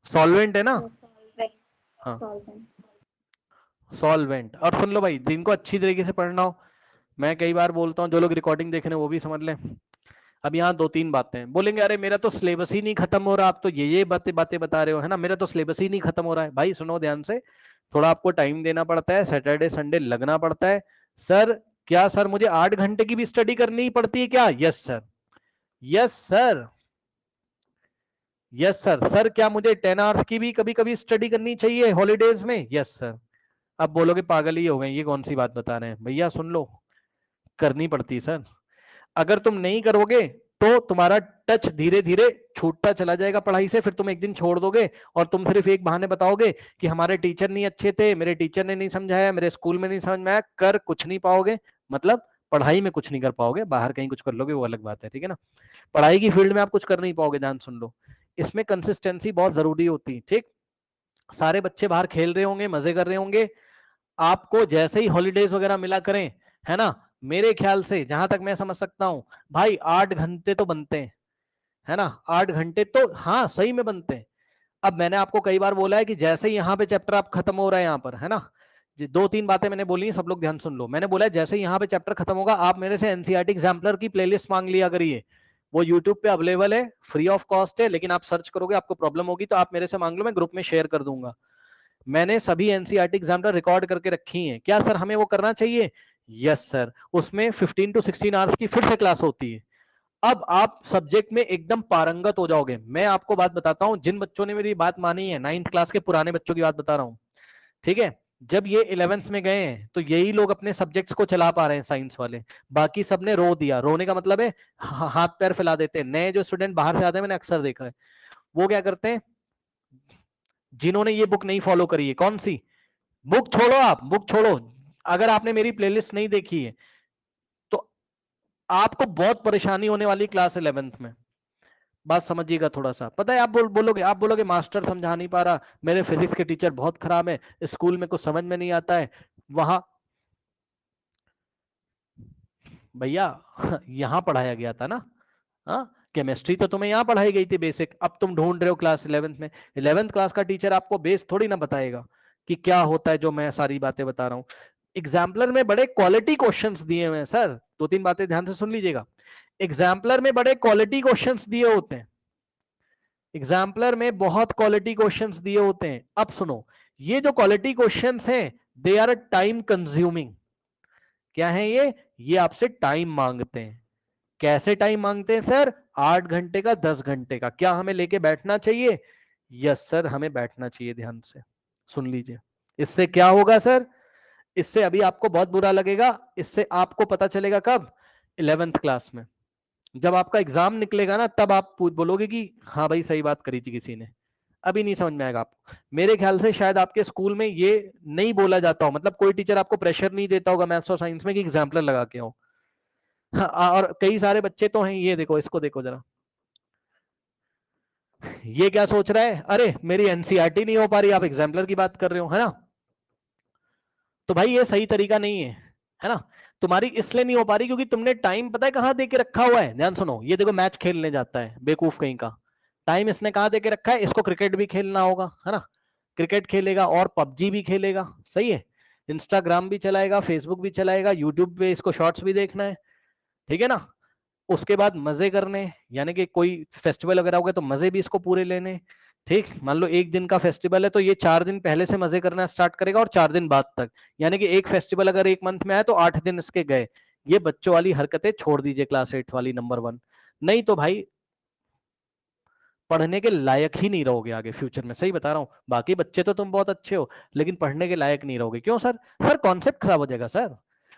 सॉल्वेंट है ना? सॉल्वेंट। हाँ, सॉल्वेंट। सॉल्वेंट। और सुन लो भाई, जिनको अच्छी तरीके से पढ़ना हो, मैं कई बार बोलता हूँ, जो लोग रिकॉर्डिंग देख रहे हैं वो भी समझ लें। अब यहाँ दो तीन बातें बोलेंगे, अरे मेरा तो सिलेबस ही नहीं खत्म हो रहा, आप तो ये बातें बातें बता रहे हो, है ना, मेरा तो सिलेबस ही नहीं खत्म हो रहा है। भाई सुनो ध्यान से, थोड़ा आपको टाइम देना पड़ता है, सैटरडे संडे लगना पड़ता है। सर क्या सर मुझे 8 घंटे की भी स्टडी करनी पड़ती है क्या? Yes sir. Yes sir. Yes sir. Sir क्या मुझे 10 आवर्स की भी कभी कभी स्टडी करनी चाहिए हॉलीडेज में? Yes sir. अब बोलोगे पागल ही हो गए, ये कौन सी बात बता रहे हैं? भैया सुन लो, करनी पड़ती है सर। अगर तुम नहीं करोगे तो तुम्हारा टच धीरे धीरे छूटता चला जाएगा पढ़ाई से, फिर तुम एक दिन छोड़ दोगे और तुम सिर्फ एक बहाने बताओगे कि हमारे टीचर नहीं अच्छे थे, मेरे टीचर ने नहीं समझाया, मेरे स्कूल में नहीं समझ में आया, कर कुछ नहीं पाओगे, मतलब पढ़ाई में कुछ नहीं कर पाओगे, बाहर कहीं कुछ कर लोगे वो अलग बात है, ठीक है ना, पढ़ाई की फील्ड में आप कुछ कर नहीं पाओगे। ध्यान सुन लो, इसमें कंसिस्टेंसी बहुत जरूरी होती है। ठीक, सारे बच्चे बाहर खेल रहे होंगे, मजे कर रहे होंगे, आपको जैसे ही हॉलीडेज वगैरह मिला करें, है ना, मेरे ख्याल से जहां तक मैं समझ सकता हूं भाई, 8 घंटे तो बनते हैं, है ना, 8 घंटे तो हाँ सही में बनते हैं। अब मैंने आपको कई बार बोला है कि जैसे ही यहाँ पे चैप्टर आप खत्म हो रहा है यहाँ पर, है ना, दो तीन बातें मैंने बोली हैं, सब लोग ध्यान सुन लो। मैंने बोला है जैसे ही यहाँ पे चैप्टर खत्म होगा, आप मेरे से एनसीईआरटी एग्जाम्पलर की प्लेलिस्ट मांग लिया करिए, वो यूट्यूब पे अवेलेबल है, फ्री ऑफ कॉस्ट है, लेकिन आप सर्च करोगे आपको प्रॉब्लम होगी तो आप मेरे से मांग लो, मैं ग्रुप में शेयर कर दूंगा। मैंने सभी एनसीईआरटी एग्जाम्पलर रिकॉर्ड करके रखी हैं। क्या सर हमें वो करना चाहिए? Yes sir. उसमें 15 to 16 आवर्स की फिर से क्लास होती है। अब आप सब्जेक्ट में एकदम पारंगत हो जाओगे। मैं आपको बात बताता हूं, जिन बच्चों ने मेरी बात मानी है, 9th क्लास के पुराने बच्चों की बात बता रहा हूं, ठीक है, जब ये 11th में गए हैं तो यही लोग अपने सब्जेक्ट्स को चला पा रहे हैं, साइंस वाले। बाकी सबने रो दिया। रोने का मतलब है हाथ पैर फैला देते हैं। नए जो स्टूडेंट बाहर से आते हैं, मैंने अक्सर देखा है, वो क्या करते हैं, जिन्होंने ये बुक नहीं फॉलो करी है, कौन सी बुक, छोड़ो आप बुक छोड़ो, अगर आपने मेरी प्लेलिस्ट नहीं देखी है तो आपको बहुत परेशानी होने वाली क्लास 11th में। बात समझिएगा थोड़ा सा। पता है आप बोलोगे मास्टर समझा नहीं पा रहा, मेरे फिजिक्स के टीचर बहुत खराब है, स्कूल में कुछ समझ में नहीं आता है। वहां भैया यहाँ पढ़ाया गया था ना, हाँ, केमिस्ट्री तो तुम्हें यहाँ पढ़ाई गई थी बेसिक, अब तुम ढूंढ रहे हो क्लास 11th में। 11th क्लास का टीचर आपको बेस थोड़ी ना बताएगा कि क्या होता है जो मैं सारी बातें बता रहा हूँ। एग्जाम्पलर में बड़े क्वालिटी क्वेश्चंस दिए हुए हैं सर, दो तीन बातें ध्यान से सुन लीजिएगा। एग्जाम्पलर में बड़े क्वालिटी क्वेश्चंस दिए होते हैं, एग्जाम्पलर में बहुत क्वालिटी क्वेश्चंस दिए होते हैं। अब सुनो, ये जो क्वालिटी क्वेश्चंस हैं, दे आर टाइम कंज्यूमिंग। क्या है ये आपसे टाइम मांगते हैं। कैसे टाइम मांगते हैं सर? 8 घंटे का, 10 घंटे का। क्या हमें लेके बैठना चाहिए? यस सर, हमें बैठना चाहिए। ध्यान से सुन लीजिए। इससे क्या होगा सर? इससे अभी आपको बहुत बुरा लगेगा, इससे आपको पता चलेगा कब? 11th क्लास में, जब आपका एग्जाम निकलेगा ना, तब आप बोलोगे कि हाँ भाई सही बात करी थी किसी ने। अभी नहीं समझ में आएगा आपको। मेरे ख्याल से शायद आपके स्कूल में ये नहीं बोला जाता हो, मतलब कोई टीचर आपको प्रेशर नहीं देता होगा मैथ्स और साइंस में कि एग्जाम्पलर लगा के हो। हाँ, और कई सारे बच्चे तो हैं, ये देखो, इसको देखो जरा, ये क्या सोच रहा है, अरे मेरी एनसीईआरटी नहीं हो पा रही, आप एग्जाम्पलर की बात कर रहे हो, है ना। तो भाई ये सही तरीका नहीं है ना। तुम्हारी इसलिए नहीं हो पा रही क्योंकि तुमने टाइम पता है कहां दे के रखा हुआ है। ध्यान सुनो, ये देखो मैच खेलने जाता है बेवकूफ कहीं का, टाइम इसने कहां दे के रखा है, इसको क्रिकेट भी खेलना होगा, है ना, क्रिकेट खेलेगा और पबजी भी खेलेगा, सही है, इंस्टाग्राम भी चलाएगा, फेसबुक भी चलाएगा, यूट्यूब पे इसको शॉर्ट्स भी देखना है, ठीक है ना। उसके बाद मजे करने, यानी कि कोई फेस्टिवल वगैरह हो गया तो मजे भी इसको पूरे लेने। ठीक, मान लो एक दिन का फेस्टिवल है तो ये 4 दिन पहले से मजे करना स्टार्ट करेगा और 4 दिन बाद तक, यानी कि एक फेस्टिवल अगर एक मंथ में आया तो 8 दिन इसके गए। ये बच्चों वाली हरकतें छोड़ दीजिए क्लास 8 वाली, नंबर 1। नहीं तो भाई पढ़ने के लायक ही नहीं रहोगे आगे फ्यूचर में, सही बता रहा हूँ। बाकी बच्चे तो तुम बहुत अच्छे हो, लेकिन पढ़ने के लायक नहीं रहोगे। क्यों सर? सर कॉन्सेप्ट खराब हो जाएगा सर,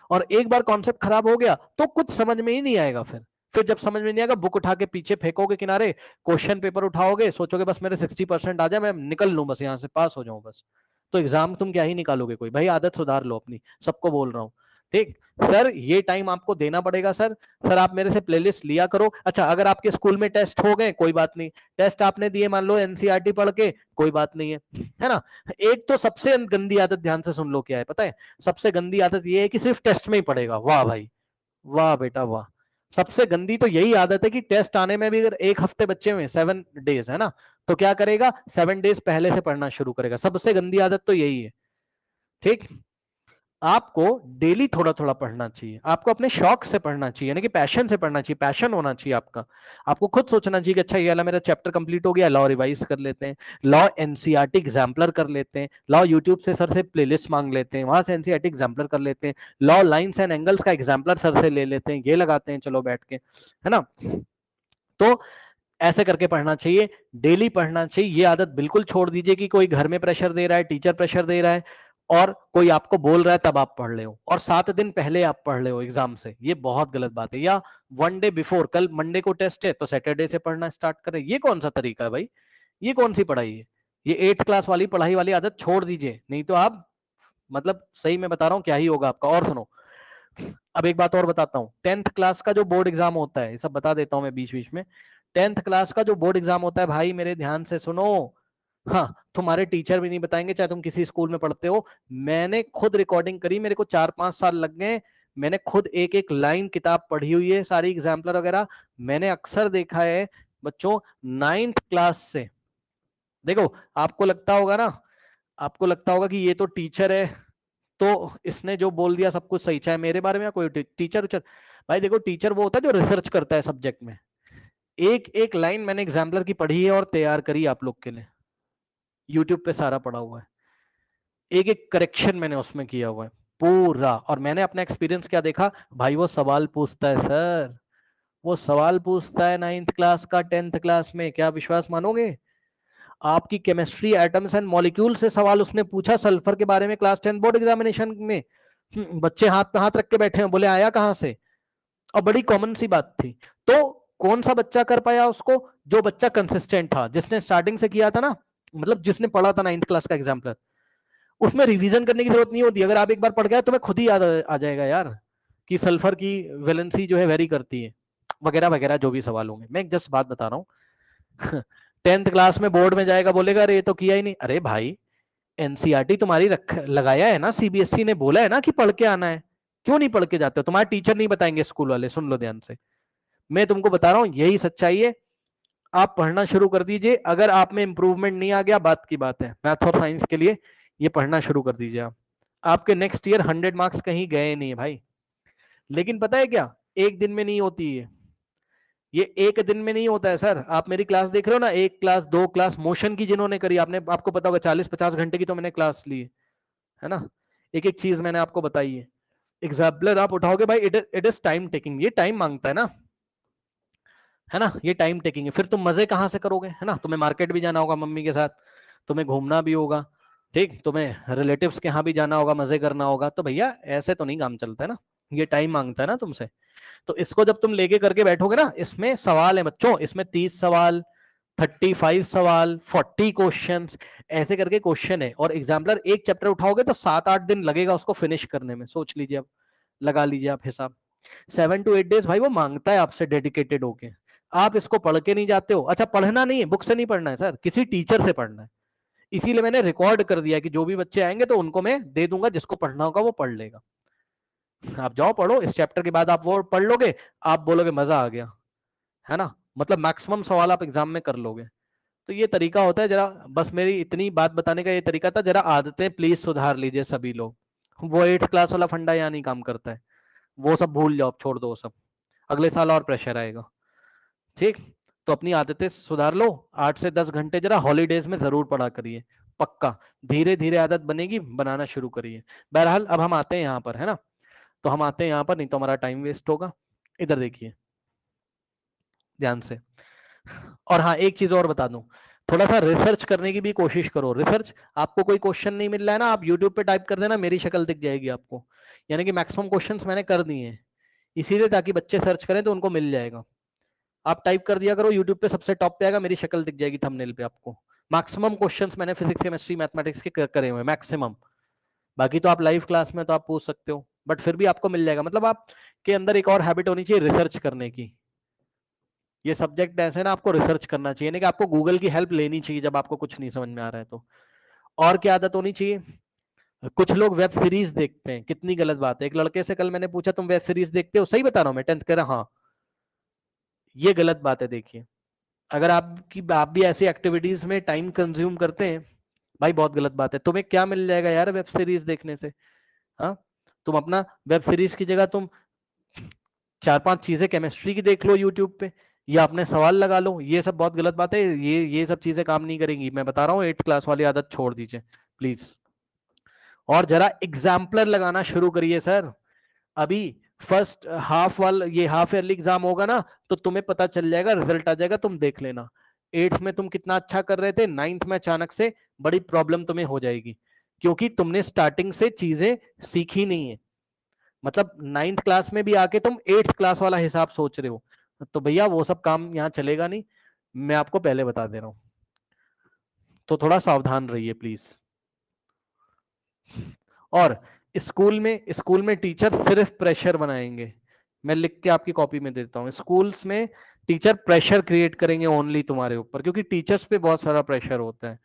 और एक बार कॉन्सेप्ट खराब हो गया तो कुछ समझ में ही नहीं आएगा। फिर जब समझ में नहीं आएगा, बुक उठा के पीछे फेंकोगे किनारे, क्वेश्चन पेपर उठाओगे, सोचोगे बस मेरे 60% आ जाए, मैं निकल लूं, बस यहाँ से पास हो जाऊं बस। तो एग्जाम तुम क्या ही निकालोगे कोई। भाई आदत सुधार लो अपनी, सबको बोल रहा हूँ। ठीक सर, ये टाइम आपको देना पड़ेगा सर। सर आप मेरे से प्लेलिस्ट लिया करो। अच्छा अगर आपके स्कूल में टेस्ट हो गए कोई बात नहीं, टेस्ट आपने दिए मान लो एनसीईआरटी पढ़ के, कोई बात नहीं है ना। एक तो सबसे गंदी आदत, ध्यान से सुन लो क्या है पता है, सबसे गंदी आदत ये है कि सिर्फ टेस्ट में ही पढ़ेगा। वाह भाई वाह बेटा वाह। सबसे गंदी तो यही आदत है कि टेस्ट आने में भी अगर एक हफ्ते बच्चे में 7 डेज है ना, तो क्या करेगा 7 डेज पहले से पढ़ना शुरू करेगा। सबसे गंदी आदत तो यही है। ठीक, आपको डेली थोड़ा थोड़ा पढ़ना चाहिए, आपको अपने शौक से पढ़ना चाहिए, यानी कि पैशन से पढ़ना चाहिए, पैशन होना चाहिए आपका। आपको खुद सोचना चाहिए कि अच्छा ये वाला मेरा चैप्टर कंप्लीट हो गया, लॉ रिवाइज कर लेते हैं, लॉ एनसीईआरटी एग्जाम्पलर कर लेते हैं, लॉ यूट्यूब से सर से प्लेलिस्ट मांग लेते हैं, वहां से एनसीईआरटी एग्जाम्पलर कर लेते हैं, लॉ लाइन्स एंड एंगल्स का एग्जाम्पलर सर से ले लेते हैं, ये लगाते हैं चलो बैठ के, है ना। तो ऐसे करके पढ़ना चाहिए, डेली पढ़ना चाहिए। ये आदत बिल्कुल छोड़ दीजिए कि कोई घर में प्रेशर दे रहा है, टीचर प्रेशर दे रहा है और कोई आपको बोल रहा है तब आप पढ़ रहे हो, और 7 दिन पहले आप पढ़ रहे हो एग्जाम से, ये बहुत गलत बात है। या 1 डे बिफोर, कल मंडे को टेस्ट है तो सैटरडे से पढ़ना स्टार्ट करें, ये कौन सा तरीका है भाई? ये कौन सी पढ़ाई है? ये 8th क्लास वाली पढ़ाई वाली आदत छोड़ दीजिए, नहीं तो आप मतलब सही में बता रहा हूँ क्या ही होगा आपका। और सुनो, अब एक बात और बताता हूँ, 10th क्लास का जो बोर्ड एग्जाम होता है, ये सब बता देता हूँ मैं बीच बीच में। 10th क्लास का जो बोर्ड एग्जाम होता है भाई, मेरे ध्यान से सुनो, हाँ तुम्हारे टीचर भी नहीं बताएंगे चाहे तुम किसी स्कूल में पढ़ते हो। मैंने खुद रिकॉर्डिंग करी, मेरे को 4-5 साल लग गए, मैंने खुद एक एक लाइन किताब पढ़ी हुई है, सारी एग्जाम्पलर वगैरह। मैंने अक्सर देखा है बच्चों 9th क्लास से, देखो आपको लगता होगा ना, आपको लगता होगा कि ये तो टीचर है तो इसने जो बोल दिया सब कुछ सही, चाहे मेरे बारे में या कोई टीचर उचर। भाई देखो टीचर वो होता है जो रिसर्च करता है सब्जेक्ट में। एक एक लाइन मैंने एग्जाम्पलर की पढ़ी है और तैयार करी आप लोग के लिए, यूट्यूब पे सारा पड़ा हुआ है, एक एक करेक्शन मैंने उसमें किया हुआ है पूरा। और मैंने अपना एक्सपीरियंस क्या देखा भाई, वो सवाल पूछता है सर, वो सवाल पूछता है 9th क्लास का 10th क्लास में, क्या विश्वास मानोगे? आपकी केमिस्ट्री एटम्स एंड मॉलिक्यूल से सवाल उसने पूछा सल्फर के बारे में क्लास 10 बोर्ड एग्जामिनेशन में। बच्चे हाथ पे हाथ रख के बैठे हैं, बोले आया कहां से, और बड़ी कॉमन सी बात थी। तो कौन सा बच्चा कर पाया उसको? जो बच्चा कंसिस्टेंट था, जिसने स्टार्टिंग से किया था ना, मतलब जिसने पढ़ा था 9th क्लास का एग्जाम्पलर। उसमें रिवीजन करने की जरूरत नहीं होती, अगर आप एक बार पढ़ गए तुम्हें खुद ही याद आ जाएगा यार कि सल्फर की वैलेंसी जो है वेरी करती है, वगैरह वगैरह जो भी सवाल होंगे। मैं एक जस्ट बात बता रहा हूँ 10th क्लास में बोर्ड में जाएगा, बोलेगा अरे ये तो किया ही नहीं। अरे भाई एनसीईआरटी तुम्हारी रख लगाया है ना, सीबीएसई ने बोला है ना कि पढ़ के आना है, क्यों नहीं पढ़ के जाते हो? तुम्हारे टीचर नहीं बताएंगे स्कूल वाले, सुन लो ध्यान से, मैं तुमको बता रहा हूं यही सच्चाई है। आप पढ़ना शुरू कर दीजिए, अगर आप में इंप्रूवमेंट नहीं आ गया बात की बात है, मैथ और साइंस के लिए ये पढ़ना शुरू कर दीजिए आप। आपके नेक्स्ट ईयर 100 मार्क्स कहीं गए नहीं है भाई। लेकिन पता है क्या, एक दिन में नहीं होती है, ये एक दिन में नहीं होता है सर। आप मेरी क्लास देख रहे हो ना, एक क्लास, 2 क्लास मोशन की जिन्होंने करी, आपने आपको पता होगा 40-50 घंटे की तो मैंने क्लास ली है ना, एक एक चीज मैंने आपको बताई है। एग्जाम्पलर आप उठाओगे भाई, इट इज टाइम टेकिंग, ये टाइम मांगता है ना, ये टाइम टेकिंग है। फिर तुम मजे कहाँ से करोगे, है ना, तुम्हें मार्केट भी जाना होगा मम्मी के साथ, तुम्हें घूमना भी होगा, ठीक, तुम्हें रिलेटिव्स के यहाँ भी जाना होगा, मजे करना होगा, तो भैया ऐसे तो नहीं काम चलता है ना, ये टाइम मांगता है ना तुमसे। तो इसको जब तुम लेके करके बैठोगे ना, इसमें सवाल है बच्चों, इसमें 30 सवाल, 35 सवाल, 40 क्वेश्चंस, ऐसे करके क्वेश्चन है। और एग्जाम्पलर एक चैप्टर उठाओगे तो 7-8 दिन लगेगा उसको फिनिश करने में, सोच लीजिए अब, लगा लीजिए आप हिसाब। 7 to 8 डेज भाई वो मांगता है आपसे डेडिकेटेड होके। आप इसको पढ़ के नहीं जाते हो। अच्छा पढ़ना नहीं है, बुक से नहीं पढ़ना है सर, किसी टीचर से पढ़ना है। इसीलिए मैंने रिकॉर्ड कर दिया कि जो भी बच्चे आएंगे तो उनको मैं दे दूंगा, जिसको पढ़ना होगा वो पढ़ लेगा। आप जाओ पढ़ो, इस चैप्टर के बाद आप वो पढ़ लोगे, आप बोलोगे मजा आ गया, है ना, मतलब मैक्सिमम सवाल आप एग्जाम में कर लोगे। तो ये तरीका होता है, जरा बस मेरी इतनी बात बताने का ये तरीका था, जरा आदतें प्लीज सुधार लीजिए सभी लोग। वो 8th क्लास वाला फंडा यहाँ नहीं काम करता है, वो सब भूल जाओ, छोड़ दो वो सब, अगले साल और प्रेशर आएगा। ठीक, तो अपनी आदतें सुधार लो, 8 से 10 घंटे जरा हॉलीडेज में जरूर पढ़ा करिए, पक्का धीरे धीरे आदत बनेगी, बनाना शुरू करिए। बहरहाल अब हम आते हैं यहाँ पर, है ना, तो हम आते हैं यहाँ पर, नहीं तो हमारा टाइम वेस्ट होगा। इधर देखिए, ध्यान से। और हाँ, एक चीज और बता दूं, थोड़ा सा रिसर्च करने की भी कोशिश करो। रिसर्च, आपको कोई क्वेश्चन नहीं मिल रहा है ना, आप यूट्यूब पे टाइप कर देना, मेरी शक्ल दिख जाएगी आपको। यानी कि मैक्सिमम क्वेश्चंस मैंने कर दिए हैं इसीलिए, ताकि बच्चे सर्च करें तो उनको मिल जाएगा। आप टाइप कर दिया करो यूट्यूब पे, सबसे टॉप पे आएगा, मेरी शक्ल दिख जाएगी थंबनेल पे आपको। मैक्सिमम क्वेश्चंस मैंने फिजिक्स केमिस्ट्री मैथमेटिक्स के करे हुए मैक्सिमम। बाकी तो आप लाइव क्लास में तो आप पूछ सकते हो, बट फिर भी आपको मिल जाएगा। मतलब आप के अंदर एक और हैबिट होनी चाहिए, रिसर्च करने की। ये सब्जेक्ट ऐसे ना, आपको रिसर्च करना चाहिए, नहीं कि आपको गूगल की हेल्प लेनी चाहिए जब आपको कुछ नहीं समझ में आ रहा है तो। और क्या आदत होनी चाहिए, कुछ लोग वेब सीरीज देखते हैं, कितनी गलत बात है। एक लड़के से कल मैंने पूछा, तुम वेब सीरीज देखते हो? सही बता रहा हूं मैं, 10th कह रहा हाँ। ये गलत बात है। देखिए, अगर आप भी ऐसी एक्टिविटीज में टाइम कंज्यूम करते हैं, भाई बहुत गलत बात है। तुम्हें क्या मिल जाएगा यार वेब सीरीज देखने से? हाँ, तुम अपना वेब सीरीज की जगह तुम 4-5 चीजें केमिस्ट्री की देख लो यूट्यूब पे, या अपने सवाल लगा लो। ये सब बहुत गलत बात है, ये सब चीजें काम नहीं करेंगी। मैं बता रहा हूँ 8th क्लास वाली आदत छोड़ दीजिए प्लीज। और जरा एग्जाम्पलर लगाना शुरू करिए सर। अभी फर्स्ट हाफ वाला, ये हाफ ईयरली एग्जाम होगा ना, तो तुम्हें पता चल जाएगा, रिजल्ट आ जाएगा, तुम देख लेना। 8th में तुम कितना अच्छा कर रहे थे, 9th में अचानक से बड़ी प्रॉब्लम तुम्हें हो जाएगी, क्योंकि तुमने स्टार्टिंग से चीजें सीखी नहीं है। मतलब 9th क्लास में भी आके तुम 8th क्लास वाला हिसाब सोच रहे हो, तो भैया वो सब काम यहाँ चलेगा नहीं, मैं आपको पहले बता दे रहा हूं। तो थोड़ा सावधान रहिए प्लीज। और स्कूल में टीचर सिर्फ प्रेशर बनाएंगे। मैं लिख के आपकी कॉपी में देता हूँ, स्कूल्स में टीचर प्रेशर क्रिएट करेंगे ओनली तुम्हारे ऊपर, क्योंकि टीचर्स पे बहुत सारा प्रेशर होता है।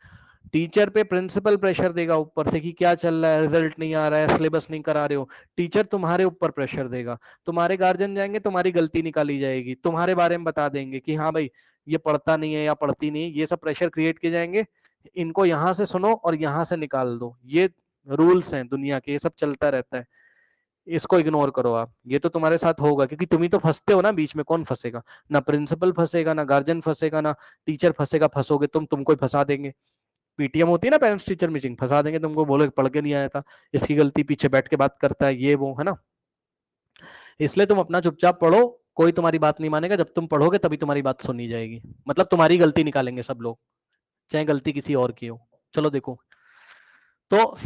टीचर पे प्रिंसिपल प्रेशर देगा ऊपर से कि क्या चल रहा है, रिजल्ट नहीं आ रहा है, सिलेबस नहीं करा रहे हो। टीचर तुम्हारे ऊपर प्रेशर देगा, तुम्हारे गार्जियन जाएंगे, तुम्हारी गलती निकाली जाएगी, तुम्हारे बारे में बता देंगे कि हाँ भाई ये पढ़ता नहीं है या पढ़ती नहीं है। ये सब प्रेशर क्रिएट किए जाएंगे, इनको यहाँ से सुनो और यहाँ से निकाल दो। ये रूल्स हैं दुनिया के, ये सब चलता रहता है, इसको इग्नोर करो आप। ये तो तुम्हारे साथ होगा, क्योंकि तुम ही तो फंसते हो ना बीच में। कौन फंसेगा? ना प्रिंसिपल फंसेगा, ना गार्जियन फंसेगा, ना टीचर फंसेगा। फंसोगे तुमको ही फंसा देंगे। पीटीएम होती है ना, पेरेंट्स टीचर मीटिंग, फंसा देंगे तुमको, बोलो पढ़ के नहीं आया था, इसकी गलती, पीछे बैठ के बात करता है, ये वो है ना। इसलिए तुम अपना चुपचाप पढ़ो, कोई तुम्हारी बात नहीं मानेगा। जब तुम पढ़ोगे तभी तुम्हारी बात सुनी जाएगी। मतलब तुम्हारी गलती निकालेंगे सब लोग, चाहे गलती किसी और की हो। चलो देखो, तो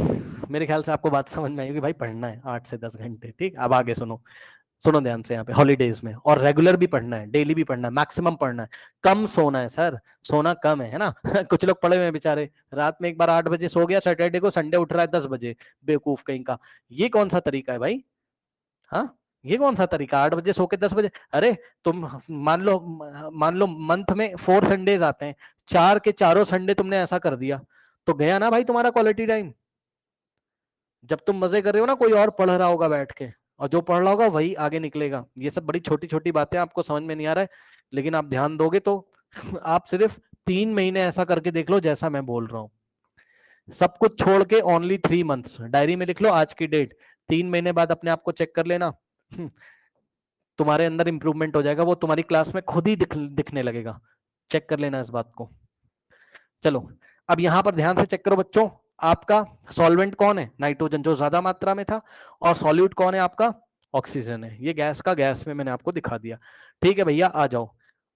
मेरे ख्याल से आपको बात समझ में आई होगी। भाई पढ़ना है 8 से 10 घंटे, ठीक। अब आगे सुनो, सुनो ध्यान से। यहाँ पे हॉलीडेज में और रेगुलर भी पढ़ना है, डेली भी पढ़ना है, मैक्सिमम पढ़ना है। कम सोना है सर, सोना कम है ना। कुछ लोग पढ़े हुए हैं बेचारे, रात में एक बार 8 बजे सो गया, सैटरडे को संडे उठ रहा है 10 बजे, बेवकूफ कहीं का। ये कौन सा तरीका है भाई? हाँ, ये कौन सा तरीका, 8 बजे सो के 10 बजे? अरे तुम मान लो मंथ में 4 संडेज आते हैं, 4 के चारों संडे तुमने ऐसा कर दिया, तो गया ना भाई तुम्हारा क्वालिटी टाइम। जब तुम मजे कर रहे हो ना, कोई और पढ़ रहा होगा बैठ के, और जो पढ़ रहा होगा वही आगे निकलेगा। ये सब बड़ी छोटी छोटी बातें आपको समझ में नहीं आ रहा है, लेकिन आप ध्यान दोगे तो आप सिर्फ 3 महीने ऐसा करके देख लो जैसा मैं बोल रहा हूँ। सब कुछ छोड़ के ओनली 3 मंथ्स, डायरी में लिख लो आज की डेट। 3 महीने बाद अपने आप को चेक कर लेना, तुम्हारे अंदर इंप्रूवमेंट हो जाएगा, वो तुम्हारी क्लास में खुद ही दिखने लगेगा। चेक कर लेना इस बात को। चलो, अब यहां पर ध्यान से चेक करो बच्चों, आपका सॉल्वेंट कौन है? नाइट्रोजन, जो ज्यादा मात्रा में था। और सॉल्यूट कौन है आपका? ऑक्सीजन है। ये गैस का गैस में मैंने आपको दिखा दिया। ठीक है भैया, आ जाओ।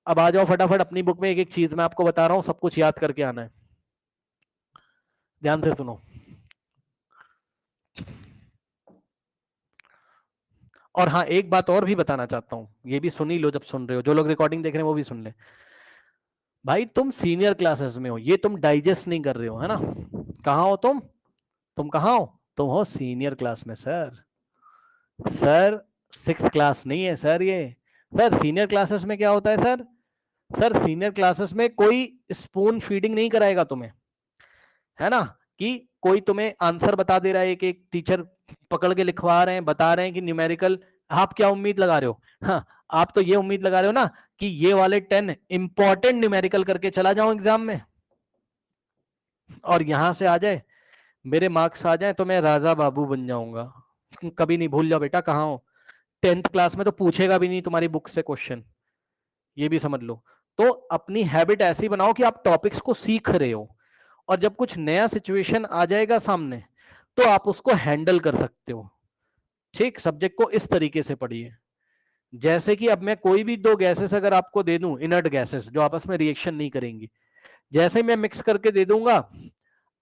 अब आ जाओ फटाफट, अपनी बुक में एक एक चीज मैं आपको बता रहा हूं, सब कुछ याद करके आना है। ध्यान से सुनो। और हाँ, एक बात और भी बताना चाहता हूँ, ये भी सुन ही लो, जब सुन रहे हो, जो लोग रिकॉर्डिंग देख रहे हैं वो भी सुन ले। भाई तुम सीनियर क्लासेस में हो, ये तुम डाइजेस्ट नहीं कर रहे हो, है ना। कहाँ हो तुम कहाँ हो? तुम हो सीनियर क्लास में सर। सर 6th क्लास नहीं है सर ये। सर सीनियर क्लासेस में क्या होता है सर? सर सीनियर क्लासेस में कोई स्पून फीडिंग नहीं कराएगा तुम्हें, है ना। कि कोई तुम्हें आंसर बता दे रहा है, एक टीचर पकड़ के लिखवा रहे हैं, बता रहे हैं कि न्यूमेरिकल। आप क्या उम्मीद लगा रहे हो? हाँ, आप तो ये उम्मीद लगा रहे हो ना कि ये वाले 10 इंपॉर्टेंट न्यूमेरिकल करके चला जाऊं एग्जाम में, और यहां से आ जाए, मेरे मार्क्स आ जाए, तो मैं राजा बाबू बन जाऊंगा। कभी नहीं, भूल जाओ बेटा कहाँ हो। 10th क्लास में तो पूछेगा भी नहीं तुम्हारी बुक से क्वेश्चन, ये भी समझ लो। तो अपनी हैबिट ऐसी बनाओ कि आप टॉपिक्स को सीख रहे हो, और जब कुछ नया सिचुएशन आ जाएगा सामने, तो आप उसको हैंडल कर सकते हो। ठीक, सब्जेक्ट को इस तरीके से पढ़िए। जैसे कि अब मैं कोई भी दो गैसेस अगर आपको दे दूं, इनर्ट गैसेस जो आपस में रिएक्शन नहीं करेंगी, जैसे मैं मिक्स करके दे दूंगा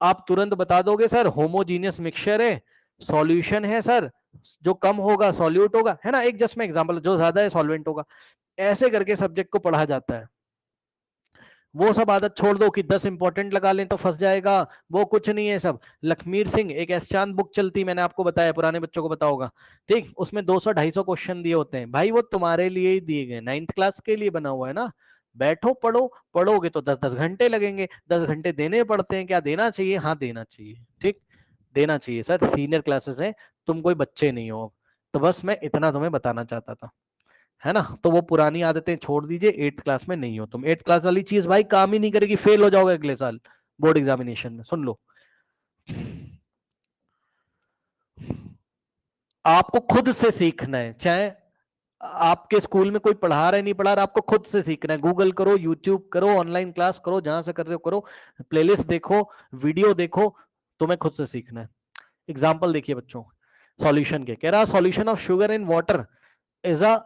आप तुरंत बता दोगे सर होमोजीनियस मिक्सचर है, सॉल्यूशन है सर, जो कम होगा सॉल्यूट होगा, है ना। एक जस्ट में एग्जांपल, जो ज्यादा है सॉल्वेंट होगा। ऐसे करके सब्जेक्ट को पढ़ा जाता है। वो सब आदत छोड़ दो कि 10 इंपॉर्टेंट लगा लें तो फंस जाएगा, वो कुछ नहीं है सब। लखमीर सिंह एक एसचांद बुक चलती, मैंने आपको बताया, पुराने बच्चों को पता होगा, ठीक। उसमें 200-250 क्वेश्चन दिए होते हैं भाई, वो तुम्हारे लिए ही दिए गए, 9th क्लास के लिए बना हुआ है ना। बैठो पढ़ो, पढ़ोगे तो 10-10 घंटे लगेंगे, 10 घंटे देने पड़ते हैं। क्या देना चाहिए? हाँ देना चाहिए, ठीक, देना चाहिए सर, सीनियर क्लासेस है, तुम कोई बच्चे नहीं हो। तो बस मैं इतना तुम्हें बताना चाहता था, है ना। तो वो पुरानी आदतें छोड़ दीजिए, 8th क्लास में नहीं हो तुम। 8th क्लास वाली चीज भाई काम ही नहीं करेगी, फेल हो जाओगे अगले साल बोर्ड एग्जामिनेशन में। सुन लो, आपको खुद से सीखना है, चाहे आपके स्कूल में कोई पढ़ा रहा है नहीं पढ़ा रहा, आपको खुद से सीखना है। गूगल करो, यूट्यूब करो, ऑनलाइन क्लास करो, जहां से कर रहे हो करो, प्लेलिस्ट देखो, वीडियो देखो, तुम्हें खुद से सीखना है। एग्जाम्पल देखिए बच्चों, सॉल्यूशन के कह रहा, solution of sugar in water is a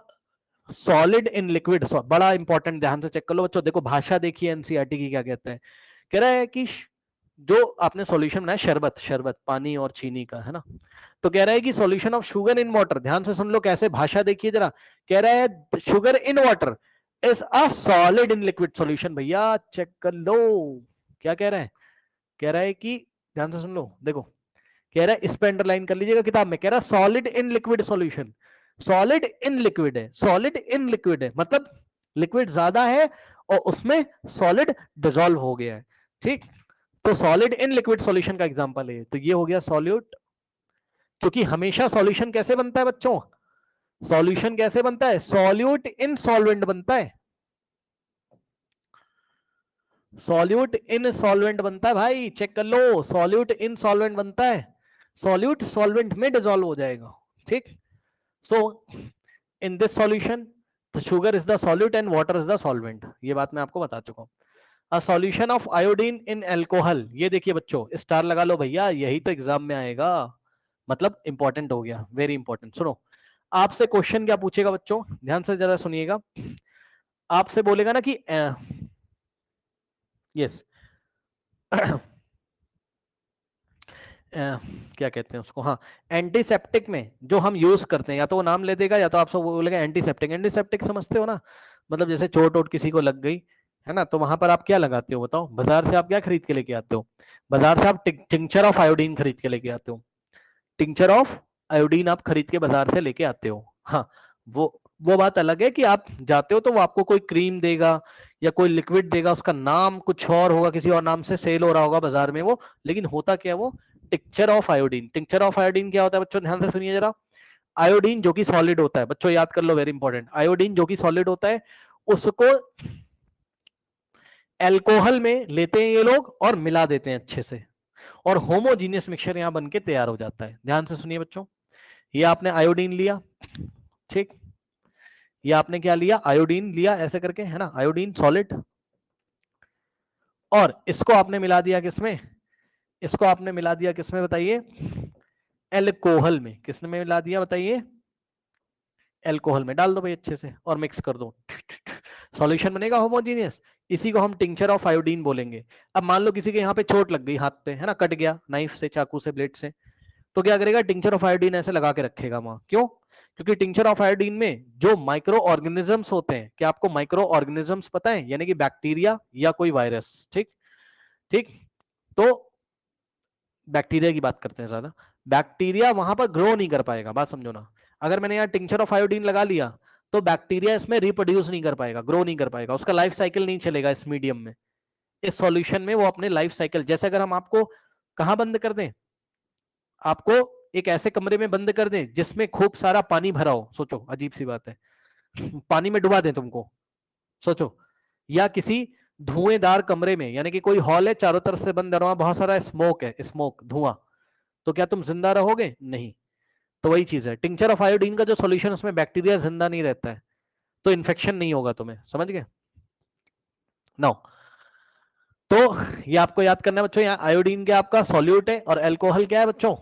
solid in liquid. बड़ा इंपॉर्टेंट, ध्यान से चेक कर लो बच्चों। देखो भाषा देखिए एनसीईआरटी की क्या कहते हैं। कह रहा है कि जो आपने सॉल्यूशन बनाया, शरबत, शरबत पानी और चीनी का, है ना। तो कह रहा है कि solution of sugar in water, ध्यान से सुन लो कैसे, भाषा देखिए जरा। कह रहा है sugar in water is a solid in liquid solution. भैया चेक कर लो क्या कह रहा है। कह रहा है कि ध्यान से सुन लो, देखो कह रहा है, इस पे अंडरलाइन कर लीजिएगा किताब में, कह रहा है solid in liquid solution. Solid in liquid है, सॉलिड इन लिक्विड है, मतलब लिक्विड ज्यादा है और उसमें सॉलिड डिसॉल्व हो गया है, ठीक। तो सॉलिड इन लिक्विड सॉल्यूशन का एग्जांपल है, तो ये हो गया सॉल्यूट। क्योंकि हमेशा सॉल्यूशन कैसे बनता है बच्चों, सॉल्यूशन कैसे बनता है, सॉल्यूट इन सॉल्वेंट बनता है, सॉल्यूट इन सॉल्वेंट बनता है भाई, चेक कर लो, सॉल्यूट इन सॉल्वेंट बनता है, सॉल्यूट सॉल्वेंट में डिसॉल्व हो जाएगा, ठीक। So in this solution the sugar is the solute and water is the solvent, ये बात मैं आपको बता चुका हूं। A solution of iodine in alcohol, ये देखिए बच्चों, स्टार लगा लो भैया, यही तो एग्जाम में आएगा, मतलब इंपॉर्टेंट हो गया, वेरी इंपॉर्टेंट। सुनो, आपसे क्वेश्चन क्या पूछेगा बच्चों, ध्यान से जरा सुनिएगा। आपसे बोलेगा ना कि यस क्या कहते हैं उसको, हाँ, एंटीसेप्टिक में जो हम यूज करते हैं, या तो वो नाम ले देगा या तो आपसे बोलेगा एंटीसेप्टिक। एंटीसेप्टिक समझते हो ना, मतलब जैसे चोट वोट किसी को लग गई है ना, तो वहां पर आप क्या लगाते हो बताओ, बाजार से आप क्या खरीद के लेके आते हो, बाजार से आप टिंचर ऑफ आयोडीन खरीद के लेके आते हो, टिंचर ऑफ आयोडीन आप खरीद के बाजार से लेके आते हो। हाँ, वो बात अलग है कि आप जाते हो तो वो आपको कोई क्रीम देगा या कोई लिक्विड देगा, उसका नाम कुछ और होगा, किसी और नाम से सेल हो रहा होगा बाजार में वो, लेकिन होता क्या है वो, tincture of iodine. Tincture of iodine क्या होता है बच्चों, ध्यान से सुनिए जरा। आयोडीन जो कि सॉलिड होता है, बच्चों याद कर लो, वेरी इंपॉर्टेंट, आयोडीन जो कि सॉलिड होता है उसको एल्कोहल में लेते हैं ये लोग और मिला देते हैं अच्छे से, और होमोजीनियस मिक्सचर यहां बन के तैयार हो जाता है। ध्यान से सुनिए बच्चों, ये आपने आयोडीन लिया, ठीक, ये आपने क्या लिया, आयोडीन लिया ऐसे करके, है ना, आयोडीन सॉलिड, और इसको आपने मिला दिया किसमें, इसको आपने मिला दिया किसमें बताइए, एल्कोहल में। किसने में मिला दिया बताइए, एल्कोहल में। डाल दो भाई अच्छे से और मिक्स कर दो, सॉल्यूशन बनेगा होमोजीनियस। इसी को हम टिंचर ऑफ आयोडीन बोलेंगे। अब मान लो किसी के यहाँ पे चोट लग गई हाथ पे, है ना, कट गया नाइफ से, चाकू से, ब्लेड से, तो क्या करेगा, टिंचर ऑफ आयोडीन ऐसे लगा के रखेगा वहां। क्यों? क्योंकि टिंचर ऑफ आयोडीन में जो माइक्रो ऑर्गेनिजम्स होते हैं, क्या आपको माइक्रो ऑर्गेनिजम्स पता है, यानी कि बैक्टीरिया या कोई वायरस, ठीक, ठीक, तो बैक्टीरिया की बात करते हैं ज्यादा, बैक्टीरिया वहां पर ग्रो नहीं कर पाएगा, बात समझो ना। अगर मैंने यहाँ टिंचर ऑफ आयोडीन लगा लिया तो बैक्टीरिया इसमें रिप्रोड्यूस नहीं कर पाएगा, ग्रो नहीं कर पाएगा, उसका लाइफ साइकिल नहीं चलेगा इस मीडियम में, इस सॉल्यूशन में वो अपने लाइफ साइकिल, जैसे अगर हम आपको कहां बंद कर दें, आपको एक ऐसे कमरे में बंद कर दें जिसमें खूब सारा पानी भरा हो, सोचो अजीब सी बात है, पानी में डुबा दें तुमको, सोचो, या किसी धुएंदार कमरे में, यानी कि कोई हॉल है चारों तरफ से बंद, दरवाजा, बहुत सारा स्मोक है, स्मोक धुआं, तो क्या तुम जिंदा रहोगे? नहीं। तो वही चीज है, टिंचर ऑफ आयोडीन का जो सॉल्यूशन, उसमें बैक्टीरिया जिंदा नहीं रहता है, तो इन्फेक्शन नहीं होगा तुम्हें, समझ गए नाउ। तो ये आपको याद करना है बच्चों, यहाँ आयोडीन क्या आपका सॉल्यूट है और एल्कोहल क्या है बच्चों,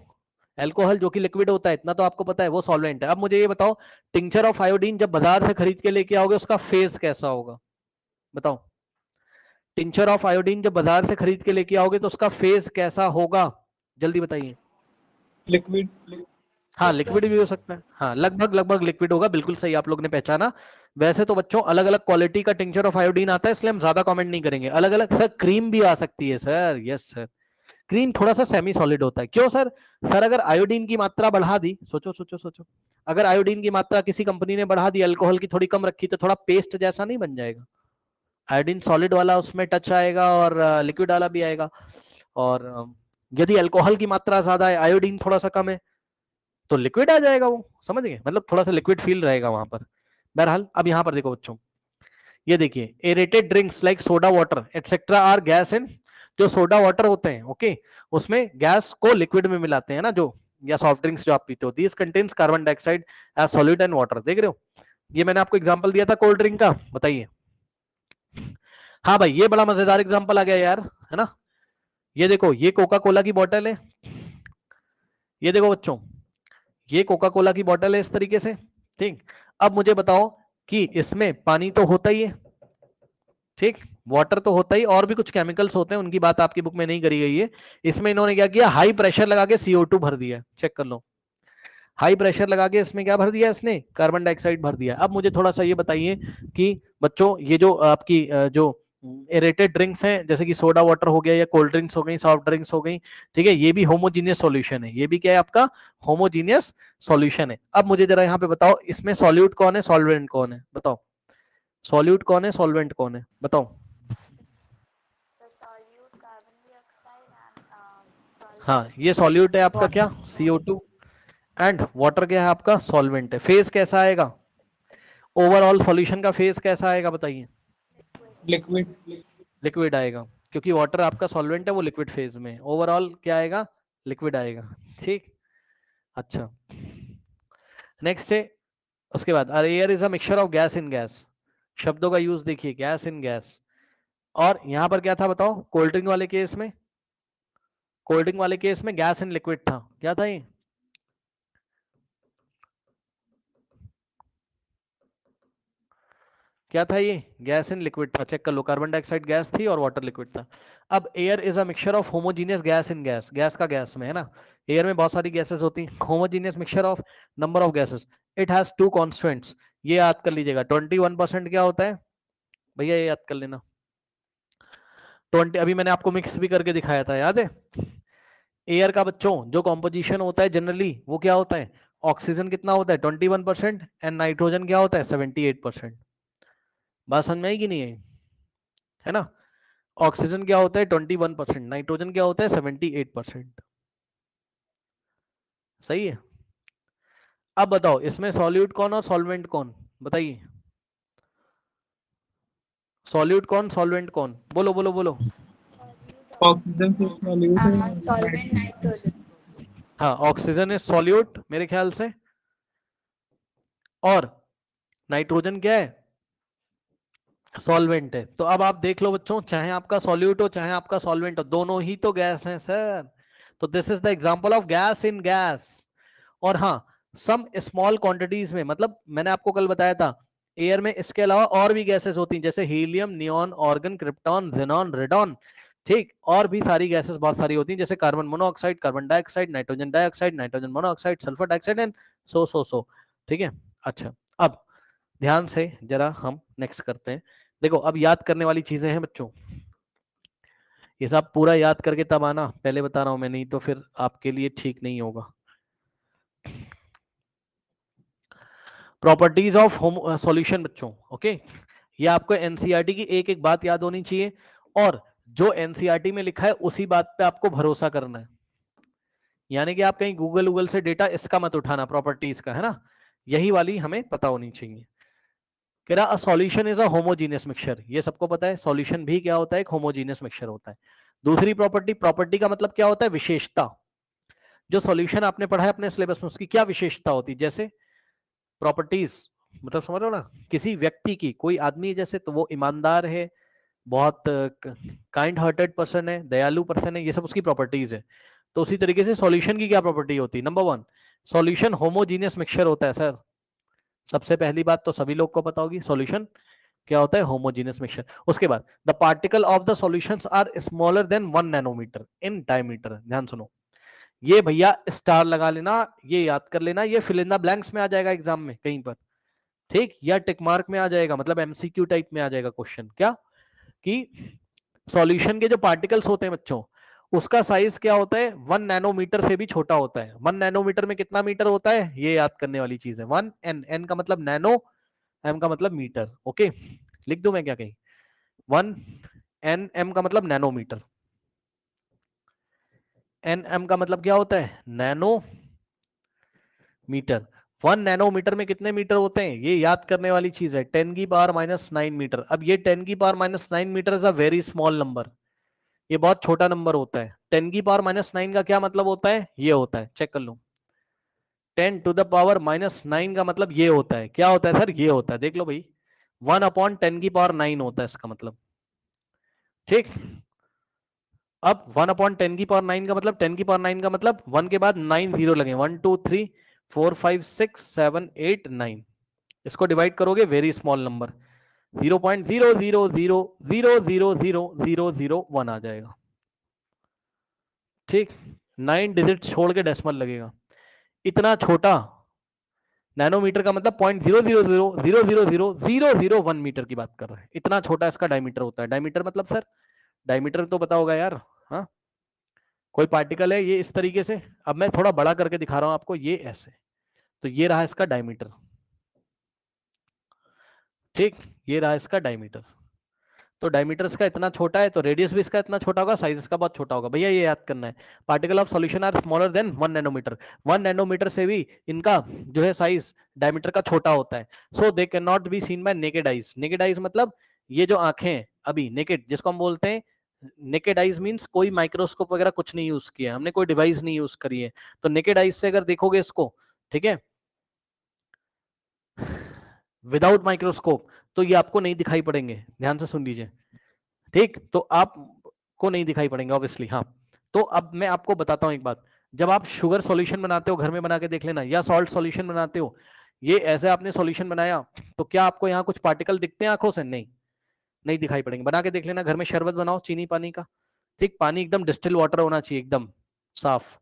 अल्कोहल जो कि लिक्विड होता है, इतना तो आपको पता है, वो सॉल्वेंट है। अब मुझे ये बताओ, टिंचर ऑफ आयोडीन जब बाजार से खरीद के लेके आओगे उसका फेज कैसा होगा? बताओ, टिंचर ऑफ आयोडीन जब बाजार से खरीद के लेके आओगे तो उसका फेज कैसा होगा? जल्दी बताइए। लिक्विड। हाँ, लिक्विड भी हो सकता है, हाँ लगभग लगभग लिक्विड होगा, बिल्कुल सही आप लोग ने पहचाना। वैसे तो बच्चों अलग अलग क्वालिटी का टिंचर ऑफ आयोडीन आता है, इसलिए हम ज्यादा कमेंट नहीं करेंगे। अलग अलग सर, क्रीम भी आ सकती है सर, यस सर। क्रीम थोड़ा सा सेमी सॉलिड होता है, क्यों सर? सर अगर आयोडीन की मात्रा बढ़ा दी, सोचो सोचो सोचो, अगर आयोडीन की मात्रा किसी कंपनी ने बढ़ा दी, अल्कोहल की थोड़ी कम रखी, तो थोड़ा पेस्ट जैसा नहीं बन जाएगा? आयोडीन सॉलिड वाला उसमें टच आएगा और लिक्विड वाला भी आएगा। और यदि अल्कोहल की मात्रा ज्यादा है, आयोडीन थोड़ा सा कम है, तो लिक्विड आ जाएगा वो, समझ गए? मतलब थोड़ा सा लिक्विड फील रहेगा वहां पर। बहरहाल अब यहाँ पर देखो बच्चों, ये देखिए, aerated drinks like soda water etcetera are gas in, जो सोडा वाटर होते हैं, ओके, उसमें गैस को लिक्विड में मिलाते हैं ना जो, या सॉफ्ट ड्रिंक्स जो आप पीते हो, this contains carbon dioxide as solid and water. देख रहे हो, ये मैंने आपको एग्जांपल दिया था कोल्ड ड्रिंक का, बताइए। हाँ भाई, ये बड़ा मजेदार एग्जांपल आ गया यार, है ना? ये देखो, ये कोका कोला की बोतल है, ये देखो बच्चों, ये कोका कोला की बोतल है इस तरीके से, ठीक। अब मुझे बताओ कि इसमें पानी तो होता ही है, ठीक, वाटर तो होता ही, और भी कुछ केमिकल्स होते हैं, उनकी बात आपकी बुक में नहीं करी गई है। इसमें इन्होंने क्या किया, हाई प्रेशर लगा के CO2 भर दिया, चेक कर लो, हाई प्रेशर लगा के इसमें क्या भर दिया, इसने कार्बन डाइऑक्साइड भर दिया। अब मुझे थोड़ा सा ये बताइए कि बच्चों, ये जो आपकी जो एरेटेड ड्रिंक्स हैं, जैसे कि सोडा वाटर हो गया, या कोल्ड ड्रिंक्स हो गई, सॉफ्ट ड्रिंक्स हो गई, ठीक है, ये भी होमोजीनियस सॉल्यूशन है, ये भी क्या है आपका, होमोजीनियस सॉल्यूशन है। अब मुझे जरा यहाँ पे बताओ, इसमें सॉल्यूट कौन है, सॉल्वेंट कौन है, बताओ, सॉल्यूट कौन है, सॉल्वेंट कौन है, बताओ। solute carbon dioxide and हाँ, ये सॉल्यूट है आपका क्या, CO2, एंड वाटर क्या है आपका, सॉल्वेंट है। फेज कैसा आएगा, ओवरऑल सॉल्यूशन का फेज कैसा आएगा बताइए? लिक्विड। लिक्विड आएगा, क्योंकि वाटर आपका सॉल्वेंट है, वो लिक्विड फेज में, ओवरऑल क्या आएगा, लिक्विड आएगा, ठीक। अच्छा, नेक्स्ट है, उसके बाद air is a mixture of gas in gas, शब्दों का यूज देखिए, गैस इन गैस। और यहां पर क्या था बताओ, कोल्ड ड्रिंक वाले केस में, कोल्ड ड्रिंक वाले केस में गैस इन लिक्विड था, क्या था ये? क्या था ये, गैस इन लिक्विड था, चेक कर लो, कार्बन डाइऑक्साइड गैस थी और वाटर लिक्विड था। अब air is a mixture of homogeneous gas in gas, gas का गैस में, है ना, एयर में बहुत सारी गैसेस होती हैं, homogeneous mixture of number of gases, it has two constants, ये याद कर लीजिएगा। 21% क्या होता है भैया, ये याद कर लेना। 20, अभी मैंने आपको मिक्स भी करके दिखाया था, याद है? एयर का बच्चों जो कॉम्पोजिशन होता है जनरली, वो क्या होता है, ऑक्सीजन कितना होता है 21% एंड नाइट्रोजन क्या होता है 78%। बात समझ में आई कि नहीं आई, है ना? ऑक्सीजन क्या होता है 21%, नाइट्रोजन क्या होता है 78%। सही है। अब बताओ, इसमें सॉल्यूट कौन और सॉल्वेंट कौन, बताइए, सॉल्यूट कौन सॉल्वेंट कौन, बोलो बोलो बोलो। ऑक्सीजन से सॉल्यूट है। solvent nitrogen. हाँ, ऑक्सीजन इज सॉल्यूट मेरे ख्याल से, और नाइट्रोजन क्या है, सॉल्वेंट है। तो अब आप देख लो बच्चों, चाहे आपका सॉल्यूट हो चाहे आपका सॉल्वेंट हो, दोनों ही तो गैस हैं सर। तो this is the example of gas in gas. और हाँ, सम स्मॉल क्वांटिटीज में, मतलब मैंने आपको कल बताया था, एयर में इसके अलावा और भी गैसेस होती हैं, जैसे helium, neon, organ, krypton, xenon, radon, ठीक, और भी सारी गैसेस बहुत सारी होती हैं, जैसे carbon monoxide, carbon dioxide, nitrogen dioxide, nitrogen monoxide, sulphur dioxide and so, ठीक है। अच्छा, अब ध्यान से जरा हम नेक्स्ट करते हैं। देखो, अब याद करने वाली चीजें हैं बच्चों, ये सब पूरा याद करके तब आना, पहले बता रहा हूं मैं, नहीं तो फिर आपके लिए ठीक नहीं होगा। प्रॉपर्टीज ऑफ होम सॉल्यूशन बच्चों, ओके, ये आपको एनसीईआरटी की एक एक बात याद होनी चाहिए, और जो एनसीईआरटी में लिखा है उसी बात पे आपको भरोसा करना है। यानी कि आप कहीं गूगल से डेटा इसका मत उठाना, प्रॉपर्टीज का, है ना, यही वाली हमें पता होनी चाहिए। कह रहा solution is a homogeneous mixture, ये सबको पता है, सॉल्यूशन भी क्या होता है, एक होमोजीनियस मिक्सचर होता है। दूसरी प्रॉपर्टी, प्रॉपर्टी का मतलब क्या होता है, विशेषता। जो सॉल्यूशन आपने पढ़ा है अपने सिलेबस में, उसकी क्या विशेषता होती है, जैसे प्रॉपर्टीज, मतलब समझ रहे हो ना, किसी व्यक्ति की, कोई आदमी जैसे, तो वो ईमानदार है, बहुत काइंड हार्टेड पर्सन है, दयालु पर्सन है, ये सब उसकी प्रॉपर्टीज है। तो उसी तरीके से सॉल्यूशन की क्या प्रॉपर्टी होती है? नंबर 1, सॉल्यूशन होमोजीनियस मिक्सचर होता है सर। सबसे पहली बात तो सभी लोग को पता होगी, सॉल्यूशन क्या होता है? Homogeneous mixture. उसके बाद the particle of the solutions are smaller than 1 nanometer in diameter. ध्यान सुनो, ये भैया स्टार लगा लेना, ये याद कर लेना, ये फिल इन द ब्लैंक्स में आ जाएगा एग्जाम में कहीं पर, ठीक, या टिक मार्क में आ जाएगा, मतलब एमसीक्यू टाइप में आ जाएगा क्वेश्चन। क्या कि सॉल्यूशन के जो पार्टिकल्स होते हैं बच्चों, उसका साइज क्या होता है? 1 नैनोमीटर से भी छोटा होता है। 1 नैनोमीटर में कितना मीटर होता है? ये याद करने वाली चीज है। 1 एन, एन का मतलब नैनो, एम का मतलब मीटर। ओके, लिख दूं मैं क्या कहीं? 1 एन, एम का मतलब नैनोमीटर, एन एम का मतलब क्या होता है? Nano metre. 1 नैनोमीटर में कितने मीटर होते हैं? ये याद करने वाली चीज है, 10 की पावर -9 मीटर। अब ये 10 की power -9 meter is a very small number, ये बहुत छोटा नंबर होता है। 10 की पावर -9 का क्या मतलब होता है? ये होता है, चेक कर लो, 10 टू द पावर -9 का मतलब ये होता है। क्या होता है सर? ये होता है, देख लो भाई, 1/10 की पावर 9 होता है इसका मतलब, ठीक। अब 1/10 की पावर 9 का मतलब, 10 की पावर 9 का मतलब 1 के बाद 9 जीरो लगे, 1 2 3 4 5 6 7 8 9, इसको डिवाइड करोगे, वेरी स्मॉल नंबर 0.000000001 आ जाएगा, ठीक। 9 डिजिट छोड़ के डेसिमल लगेगा। इतना छोटा नैनोमीटर का मतलब 0.000000001 मीटर की बात कर रहे हैं। इतना छोटा इसका डायमीटर होता है। डायमीटर मतलब सर, डायमीटर तो पता होगा यार, हाँ, कोई पार्टिकल है ये इस तरीके से, अब मैं थोड़ा बड़ा करके दिखा रहा हूं आपको, ये ऐसे, तो ये रहा इसका डायमीटर, ठीक, ये रहा इसका डायमीटर। तो डायमीटर इसका इतना छोटा है, तो रेडियस भी इसका इतना छोटा होगा, साइज इसका बहुत छोटा होगा। भैया ये याद करना है, particle of solution are smaller than 1 nanometer. 1 nanometer से भी इनका जो है साइज डायमीटर का छोटा होता है। So they can not be seen by naked eyes. Naked eyes मतलब ये जो आंखें हैं अभी, नेकेड जिसको हम बोलते हैं, नेकेड आइज मींस कोई माइक्रोस्कोप वगैरह कुछ नहीं यूज किया हमने, कोई डिवाइस नहीं यूज करी है। तो नेकेड आइज से अगर देखोगे इसको, ठीक है, विदाउट माइक्रोस्कोप, तो ये आपको नहीं दिखाई पड़ेंगे। ध्यान से सुन लीजिए, ठीक, तो आपको नहीं दिखाई पड़ेंगे ऑब्वियसली। हाँ, तो अब मैं आपको बताता हूं एक बात, जब आप शुगर सॉल्यूशन बनाते हो, घर में बना के देख लेना, या सॉल्ट सॉल्यूशन बनाते हो, ये ऐसे आपने सॉल्यूशन बनाया, तो क्या आपको यहाँ कुछ पार्टिकल दिखते हैं आंखों से? नहीं, नहीं दिखाई पड़ेंगे। बना के देख लेना, घर में शरबत बनाओ चीनी पानी का, ठीक, पानी एकदम डिस्टिल वाटर होना चाहिए, एकदम साफ,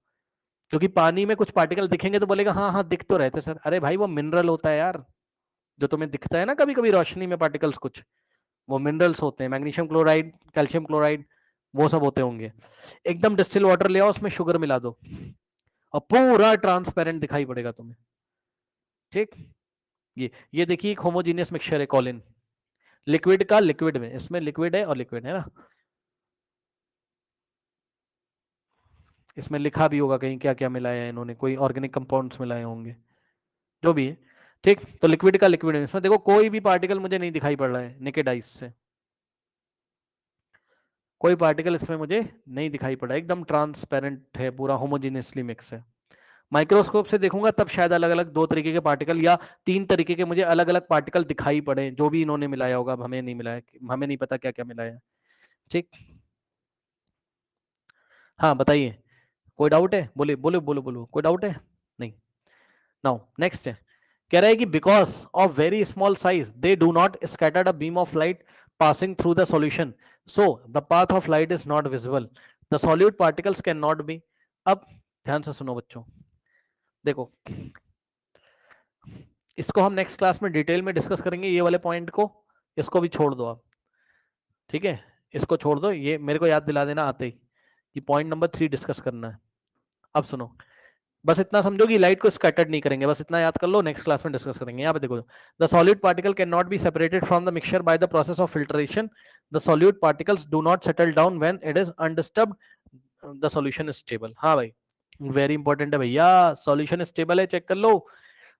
क्योंकि पानी में कुछ पार्टिकल दिखेंगे तो बोलेगा हाँ हाँ दिख तो रहते सर। अरे भाई वो मिनरल होता है यार, जो तुम्हें दिखता है ना कभी कभी रोशनी में पार्टिकल्स कुछ, वो मिनरल्स होते हैं, मैग्नीशियम क्लोराइड, कैल्शियम क्लोराइड, वो सब होते होंगे। एकदम डिस्टिल वाटर ले आओ, उसमें शुगर मिला दो, और पूरा ट्रांसपेरेंट दिखाई पड़ेगा तुम्हें, ठीक। ये देखिए एक होमोजीनियस मिक्सचर है कॉलिन, लिक्विड का लिक्विड में, इसमें लिक्विड है और लिक्विड है ना, इसमें लिखा भी होगा कहीं क्या क्या मिलाया है इन्होंने, कोई ऑर्गेनिक कंपाउंड्स मिलाए होंगे, जो भी है, ठीक। तो लिक्विड का लिक्विड है, इसमें देखो कोई भी पार्टिकल मुझे नहीं दिखाई पड़ रहा है नेकेड आइज से, कोई पार्टिकल इसमें मुझे नहीं दिखाई पड़ा, एकदम ट्रांसपेरेंट है, पूरा होमोजीनियसली मिक्स है। माइक्रोस्कोप से देखूंगा तब शायद अलग अलग 2 तरीके के पार्टिकल या 3 तरीके के मुझे अलग अलग पार्टिकल दिखाई पड़े, जो भी इन्होंने मिलाया होगा, हमें नहीं मिलाया, हमें नहीं पता क्या क्या मिलाया, ठीक। हाँ बताइए, कोई डाउट है? बोले बोलो बोलो बोलो, कोई डाउट है? नहीं। नाउ नेक्स्ट है, कह रहा है कि because of very small size they do not scattered a beam of light passing through the solution, so the path of light is not visible, the solute particles can not B. अब ध्यान से सुनो बच्चों, देखो इसको हम next class में detail में डिस्कस करेंगे, ये वाले पॉइंट को, इसको भी छोड़ दो आप, ठीक है, इसको छोड़ दो, ये मेरे को याद दिला देना आते ही कि पॉइंट नंबर 3 डिस्कस करना है। अब सुनो, बस इतना समझो कि लाइट को स्कैटर्ड नहीं करेंगे, बस इतना याद कर लो, नेक्स्ट क्लास में डिस्कस करेंगे। यहाँ पे देखो, the solid particle can not be separated from the mixture by the process of filtration, the solute particles do not settle down when it is undisturbed, the solution is stable. हाँ भाई, very important है भैया, solution stable है, check कर लो।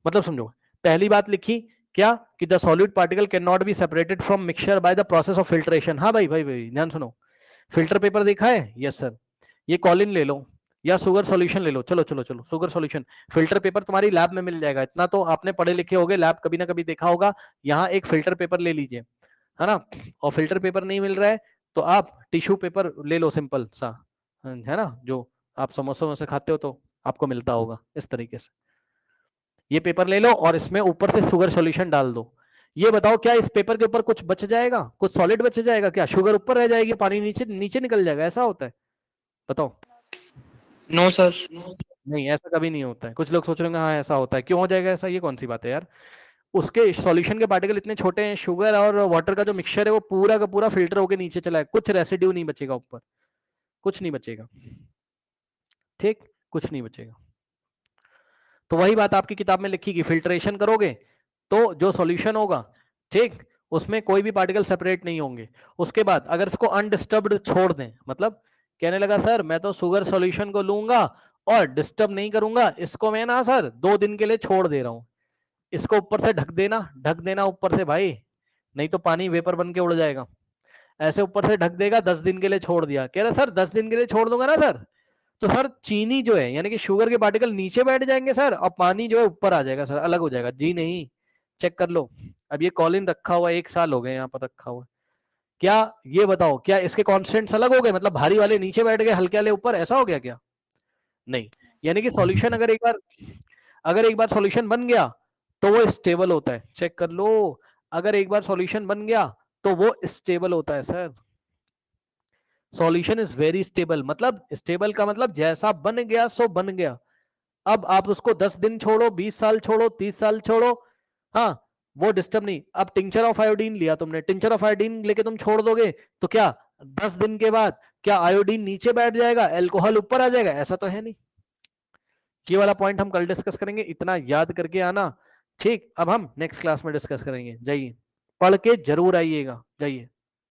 मतलब समझो, पहली बात लिखी क्या कि the solid particle can not be separated from mixture by the process of filtration. हाँ भाई भाई भाई ध्यान सुनो, फिल्टर पेपर देखा है? Yes sir. ये कॉलिन ले लो या शुगर सॉल्यूशन ले लो, चलो चलो चलो, शुगर सॉल्यूशन, फिल्टर पेपर तुम्हारी लैब में मिल जाएगा, इतना तो आपने पढ़े लिखे होगे, लैब कभी ना कभी देखा होगा। यहाँ एक फिल्टर पेपर ले लीजिए, है ना, और फिल्टर पेपर नहीं मिल रहा है तो आप टिश्यू पेपर ले लो, सिंपल सा, है ना, जो आप समोसे वमोसे खाते हो तो आपको मिलता होगा इस तरीके से। ये पेपर ले लो और इसमें ऊपर से शुगर सॉल्यूशन डाल दो। ये बताओ क्या इस पेपर के ऊपर कुछ बच जाएगा, कुछ सॉलिड बच जाएगा क्या? शुगर ऊपर रह जाएगी, पानी नीचे नीचे निकल जाएगा, ऐसा होता है? बताओ। No sir. नहीं, ऐसा कभी नहीं होता है। कुछ लोग सोच रहे होंगे हाँ ऐसा होता है, क्यों हो जाएगा ऐसा, ये कौन सी बात है यार। उसके सॉल्यूशन के पार्टिकल इतने छोटे हैं, शुगर और वाटर का जो मिक्सचर है वो पूरा का पूरा फिल्टर होकर नीचे चला है, कुछ रेसिड्यू नहीं बचेगा ऊपर, कुछ नहीं बचेगा, ठीक, कुछ नहीं बचेगा। तो वही बात आपकी किताब में लिखी कि फिल्ट्रेशन करोगे तो जो सॉल्यूशन होगा, ठीक, उसमें कोई भी पार्टिकल सेपरेट नहीं होंगे। उसके बाद अगर इसको अनडिस्टर्ब्ड छोड़ दें, मतलब कहने लगा सर मैं तो शुगर सॉल्यूशन को लूंगा और डिस्टर्ब नहीं करूंगा इसको, मैं ना सर 2 दिन के लिए छोड़ दे रहा हूं, इसको ऊपर से ढक देना ऊपर से भाई, नहीं तो पानी वेपर बन के उड़ जाएगा। ऐसे ऊपर से ढक देगा, 10 दिन के लिए छोड़ दिया, कह रहा सर 10 दिन के लिए छोड़ दूंगा ना सर, तो सर चीनी जो है यानी कि शुगर के पार्टिकल नीचे बैठ जाएंगे सर और पानी जो है ऊपर आ जाएगा सर, अलग हो जाएगा। जी नहीं, चेक कर लो। अब ये कॉलिन रखा हुआ है, 1 साल हो गए यहाँ पर रखा हुआ, क्या ये बताओ क्या इसके कॉन्स्टेंट्स अलग हो गए, मतलब भारी वाले नीचे बैठ गए हल्के वाले ऊपर, ऐसा हो गया क्या? नहीं। यानी कि सॉल्यूशन अगर एक बार सॉल्यूशन बन गया तो वो स्टेबल होता है, चेक कर लो। अगर एक बार सॉल्यूशन बन गया तो वो स्टेबल होता है sir. Solution is very stable, मतलब स्टेबल का मतलब जैसा बन गया सो बन गया। अब आप उसको 10 दिन छोड़ो, 20 साल छोड़ो, 30 साल छोड़ो, हाँ वो डिस्टर्ब नहीं। अब टिंचर ऑफ आयोडीन लिया तुमने, टिंचर ऑफ आयोडीन लेके तुम छोड़ दोगे तो क्या 10 दिन के बाद क्या आयोडीन नीचे बैठ जाएगा, एल्कोहल ऊपर आ जाएगा? ऐसा तो है नहीं। ये वाला पॉइंट हम कल डिस्कस करेंगे, इतना याद करके आना, ठीक। अब हम नेक्स्ट क्लास में डिस्कस करेंगे, जाइए पढ़ के जरूर आइएगा, जाइए।